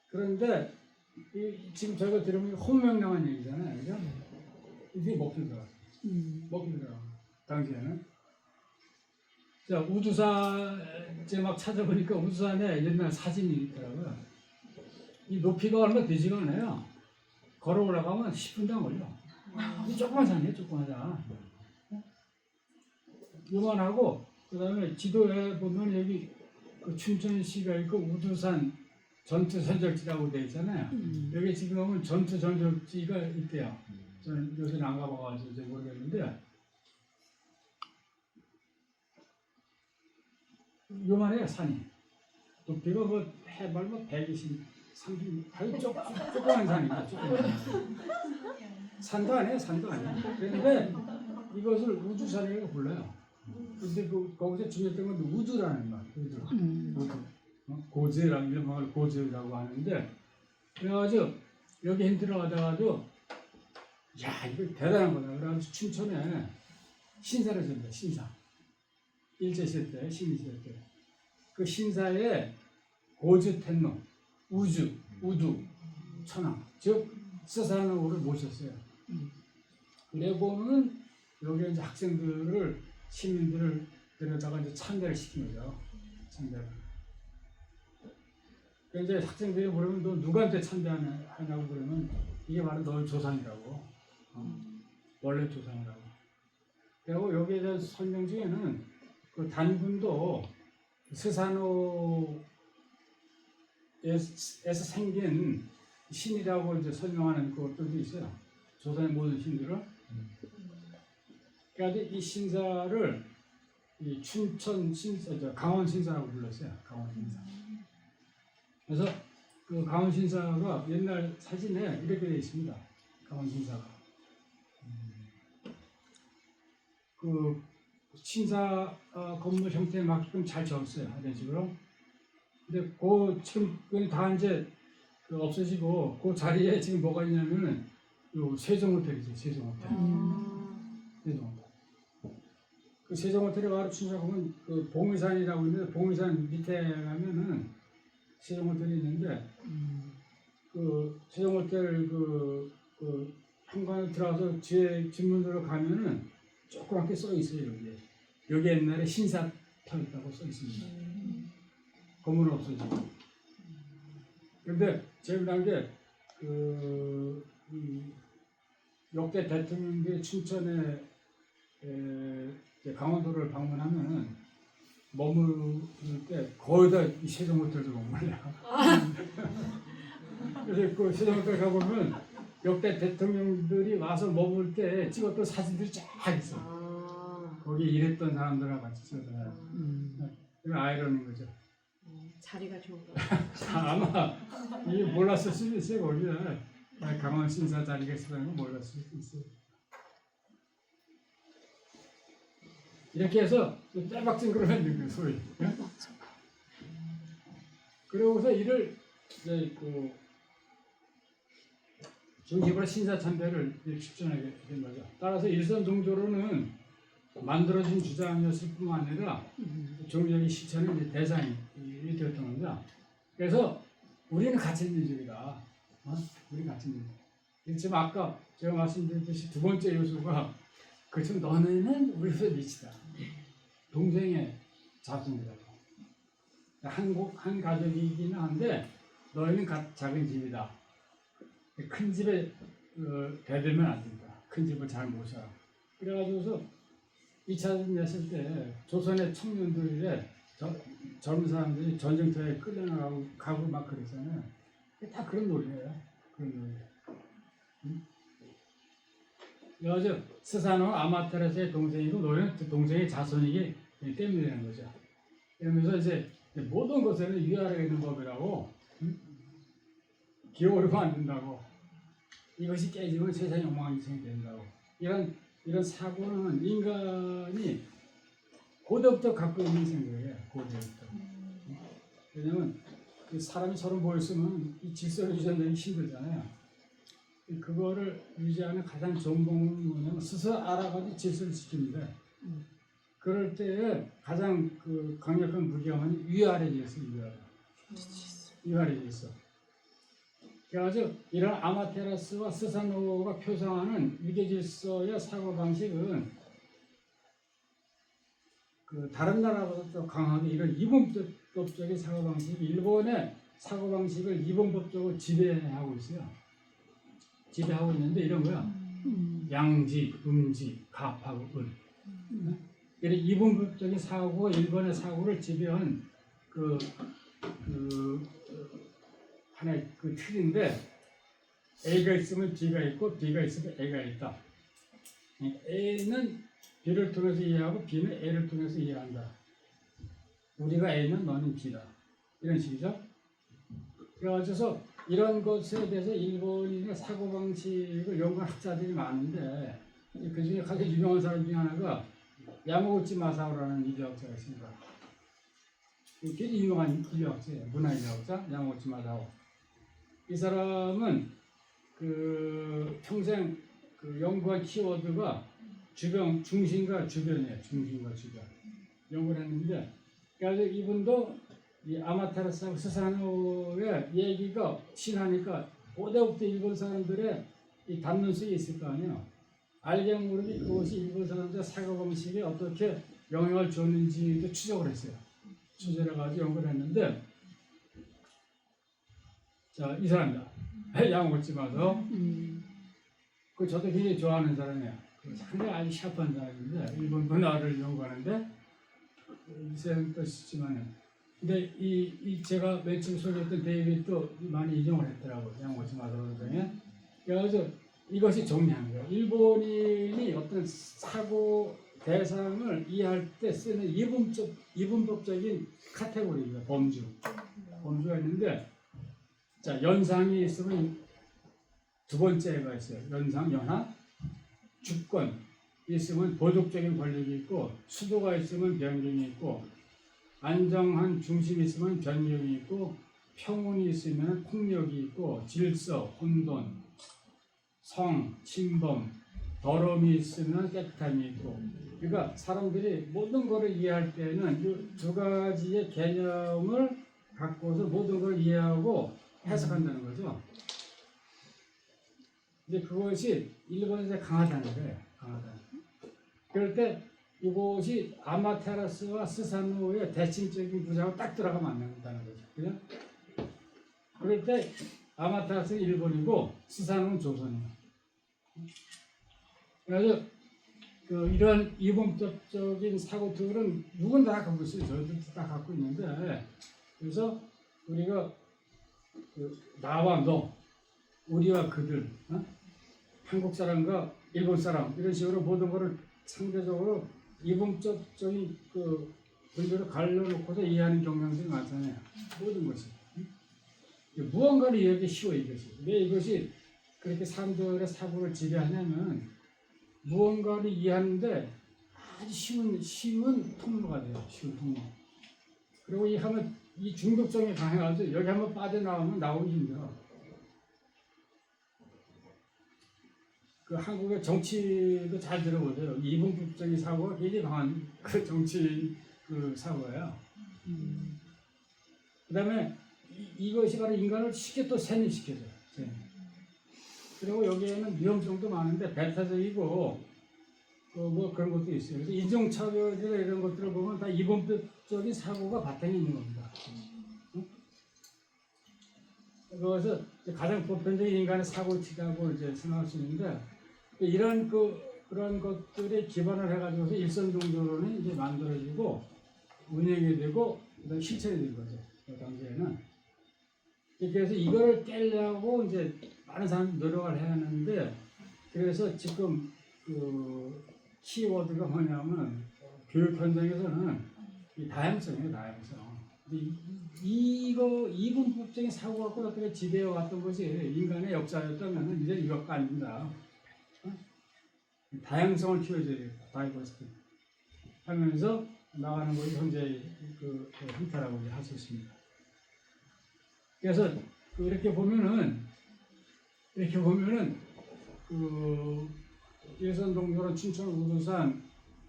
B: 그런데 지금 저희가 들으면 호명령한 얘기잖아요. 그죠? 이게 먹힐 들어갔어요. 먹힐 들어갔어요. 당시에는. 자, 우두산, 이제 막 찾아보니까 우두산에 옛날 사진이 있더라고요. 이 높이가 얼마 되지가 않아요. 걸어 올라가면 10분도 안 걸려. 이 조그만 산이에요, 조그만 산. 요만하고, 그 다음에 지도에 보면 여기 그 춘천시가 있고 우두산 전투전적지라고 되어 있잖아요. 여기 지금 보면 전투전적지가 있대요. 저는 요새는 안 가봐가지고 이제 모르겠는데, 요만해요, 산이. 높이가 뭐 해발 뭐 120, 30, 아주 조그만 산이죠. 조그만 산도 아니에요, 산도 아니에요. 그런데 이것을 우주산이라고 불러요. 근데 거기서 중요했던 건 우주라는 말, 우주. 고즈라는 이름을 고즈라고 하는데, 그래가지고 여기 들어가다가도 야 이거 대단한 거다. 그래가지고 춘천에 신사를 지었다. 신사. 일제시대 때, 신시대 때. 그 신사에 고즈 텐노, 우두, 천왕, 즉 스사노를 모셨어요. 그래고는 여기 이제 학생들을 시민들을 데려다가 이제 참배를 시킨 거죠. 참배를. 이제 학생들이 물으면 너 누구한테 참배하냐고 그러면 이게 바로 너의 조상이라고. 원래 조상이라고. 그리고 여기에 대한 설명 중에는 그 단군도 스사노에서 생긴 신이라고 이제 설명하는 것들도 있어요. 조선의 모든 신들을. 그러니까 이 신사를 이 춘천 신사, 강원 신사라고 불렀어요. 강원 신사. 그래서 그 강원 신사가 옛날 사진에 이렇게 되어 있습니다. 강원 신사가. 그 신사 건물 형태에 맞게끔 잘 지었어요. 이런 식으로. 근데 지금 그건 다 이제 없어지고 그 자리에 지금 뭐가 있냐면은 요 세종호텔이죠. 세종호텔. 세종호텔. 그 세종호텔에 바로 춘천 가면 그 봉의산이라고 있는데 봉의산 밑에 가면은 세종호텔이 있는데 그 세종호텔 그 현관에 들어가서 뒤에 뒷문으로 가면은 조그맣게 써 있어요. 여기 옛날에 신사 터있다고 써 있습니다. 건물은 없어지고. 그런데 재미난 게 역대 대통령들이 춘천에 강원도를 방문하면은 머무를 때 거의 다 이 세종호텔도 머물러요. 그래서 그 세종호텔 가보면 역대 대통령들이 와서 머물 때 찍었던 사진들이 쫙 있어. 거기 일했던 사람들하고 같이 찍어서. 그건 아이러니인 거죠.
A: 자리가 좋은가.
B: 아마 이게 몰랐을 수도 있어요. 거기에 강원 신사 자리가 있었다는 건 몰랐을 수도 있어요. 이렇게 해서 짤막징그러 있는 거예요, 소위. 그러고서 이를 이제 중심으로 신사 참배를 추천하게 된 거죠. 따라서 일선 종조로는 만들어진 주장이었을 뿐만 아니라 종교적인 실천의 이제 대상이 되었던 겁니다. 그래서 우리는 같은 민족이다. 우리 같은 민족. 지금 아까 제가 말씀드렸듯이 두 번째 요소가 그렇지만 너네는 우리보다 미치다. 동생의 자손이라고. 한 가족이기는 한데 너희는 작은 집이다. 큰 집에 대들면 안 된다. 큰 집을 잘 모셔라. 그래가지고서 2차 전쟁 했을 때 조선의 청년들의 젊은 사람들이 전쟁터에 끌려나가고 막 그랬잖아요. 다 그런 놀이예요. 그런 놀이. 그래가지고 스사노 아마테라스의 동생이고 너희는 그 동생의 자손이기 때문이라는 거죠. 그러면서 이제 모든 것에는 유의하게 되는 법이라고 기어오르면 안 된다고. 이것이 깨지면 세상이 엉망진창이 된다고. 이런 사고는 인간이 고대부터 갖고 있는 생각이에요. 고대부터. 왜냐면 그 사람이 서로 모였으면 이 질서를 유지하기 힘들잖아요. 그거를 유지하는 가장 좋은 방법은 뭐냐면 스스로 알아가지고 질서를 지킵니다. 그럴 때 가장 강력한 무기함은 위아래 질서, 위아래 질서. 그래가지고 이런 아마테라스와 스사노가 표상하는 위계 질서의 사고 방식은 다른 나라보다 더 강하게 이런 이분법적인 사고 방식, 일본의 사고 방식을 이분법적으로 지배하고 있어요. 지배하고 있는데 이런 거야. 양지, 음지, 갑하고 은. 이런 이분법적인 사고가 일본의 사고를 지배한 하나의 틀인데 A가 있으면 B가 있고 B가 있으면 A가 있다. A는 B를 통해서 이해하고 B는 A를 통해서 이해한다. 우리가 A면 너는 B다. 이런 식이죠. 그래가지고서 이런 것에 대해서 일본인의 사고방식을 연구한 학자들이 많은데 그 중에 가장 유명한 사람 중에 하나가 야마구치 마사오라는 인류학자가 있습니다. 굉장히 유명한 인류학자예요. 문화인류학자 야마구치 마사오. 이 사람은 그 평생 그 연구한 키워드가 주변, 중심과 주변이에요. 중심과 주변. 연구를 했는데, 그래서 이분도 이 아마테라스하고 스사노의 얘기가 친하니까 고대부터 일본 사람들의 이 담론 속에 있을 거 아니에요. 알게 모르게 그것이 일본 사람들의 사고방식에 어떻게 영향을 줬는지도 추적을 했어요. 추적을 해가지고 연구를 했는데, 자, 이 사람이다. 야마구치 마사오. 그 저도 굉장히 좋아하는 사람이에요. 상당히 아주 샤프한 사람인데 일본 문화를 연구하는데 이세는 뜻이지만은 근데 이 제가 맨 처음 소개했던 데이빗도 많이 인용을 했더라고요. 야마구치 마사오 등에. 그래서 이것이 정리한 거예요. 일본인이 어떤 사고 대상을 이해할 때 쓰는 이분법적인 카테고리입니다. 범주가 있는데 자 연상이 있으면 두 번째가 있어요. 연상, 연하, 주권 있으면 도덕적인 권력이 있고 수도가 있으면 변경이 있고 안정한 중심이 있으면 변경이 있고 평온이 있으면 폭력이 있고 질서, 혼돈, 성, 침범, 더러움이 있으면 깨끗함이 있고 그러니까 사람들이 모든 것을 이해할 때는 이 두 가지의 개념을 갖고서 모든 걸 이해하고 해석한다는 거죠. 이제 그것이 일본에서 강하다는 거예요. 강하다. 그럴 때 이것이 아마테라스와 스사노의 대칭적인 구조하고 딱 들어가면 안 된다는 거죠. 그죠? 그럴 때 아마테라스는 일본이고 스사노는 조선이에요. 그래서 이런 이분법적인 사고들은 누군 다 갖고 있어요. 저희들도 다 갖고 있는데 그래서 우리가 나와 너, 우리와 그들, 한국 사람과 일본 사람 이런 식으로 모든 것을 상대적으로 이분법적인 그 분들을 갈라놓고서 이해하는 경향들이 많잖아요. 모든 것이 무언가를 이해하기 쉬워 이것이. 왜 이것이 그렇게 사람들의 사고를 지배하냐면 무언가를 이해하는데 아주 쉬운 통로가 돼요. 쉬운 통로. 그리고 이 중독성이 강해가지고 여기 한번 빠져나오면 나오기 힘들어. 그 한국의 정치도 잘 들어보세요. 이분법적인 사고가 굉장히 강한 그 정치 그 사고예요. 그다음에 이것이 바로 인간을 쉽게 또 세뇌시켜줘요. 그리고 여기에는 위험성도 많은데 배타적이고 뭐 그런 것도 있어요. 그래서 인종차별이나 이런 것들을 보면 다 이분법적인 사고가 바탕에 있는 겁니다. 그래서 가장 보편적인 인간의 사고치라고 이제 생각할 수 있는데 이런 그런 것들에 기반을 해가지고서 일선종교론이 이제 만들어지고 운영이 되고 그다음 실천이 된 거죠. 그 당시에는. 그래서 이거를 깨려고 이제 많은 사람들이 노력을 해야 하는데 그래서 지금 그 키워드가 뭐냐면 교육 현장에서는 이 다양성이에요. 다양성. 이분법적인 사고 갖고 어떻게 지배해 왔던 것이 인간의 역사였다면 이제 이것가 아닙니다. 다양성을 키워줘야 돼요. 다이버시티 하면서 나가는 것이 현재의 그 형태라고 할 수 있습니다. 그래서 이렇게 보면은 그 일선동교론, 춘천 우두산,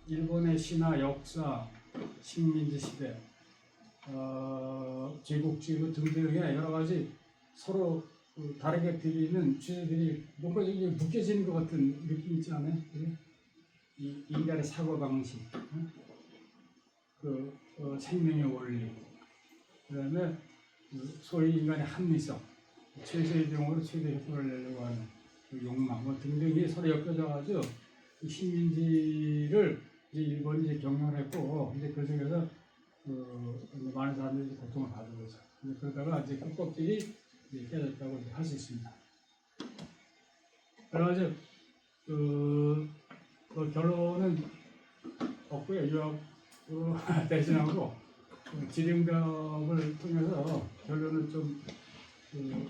B: 일본의 신화, 역사, 식민지 시대, 제국주의 등등의 여러 가지 서로 다르게 들리는 주제들이 뭔가 이게 묶여지는 것 같은 느낌 있지 않아요? 이 인간의 사고 방식, 생명의 원리, 그다음에 소위 인간의 합리성, 최소의 경우로 최대 효과를 내려고 하는 그 욕망, 뭐 등등이 서로 엮여져가지고 식민지를 이제 일본이 이제 경영을 했고, 이제 그 중에서 많은 사람들이 고통을 받은 거죠. 그러다가 이제 그 껍질이 깨졌다고 할 수 있습니다. 그래가지고 결론은 없고요. 유학으로 대신하고 지령법을 통해서 결론을 좀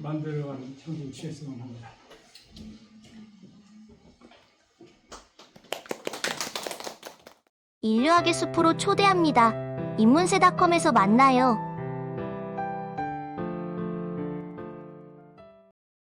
B: 만들어가는 형님 취했으면 합니다.
C: 인류학의 숲으로 초대합니다. 인문세닷컴에서 만나요.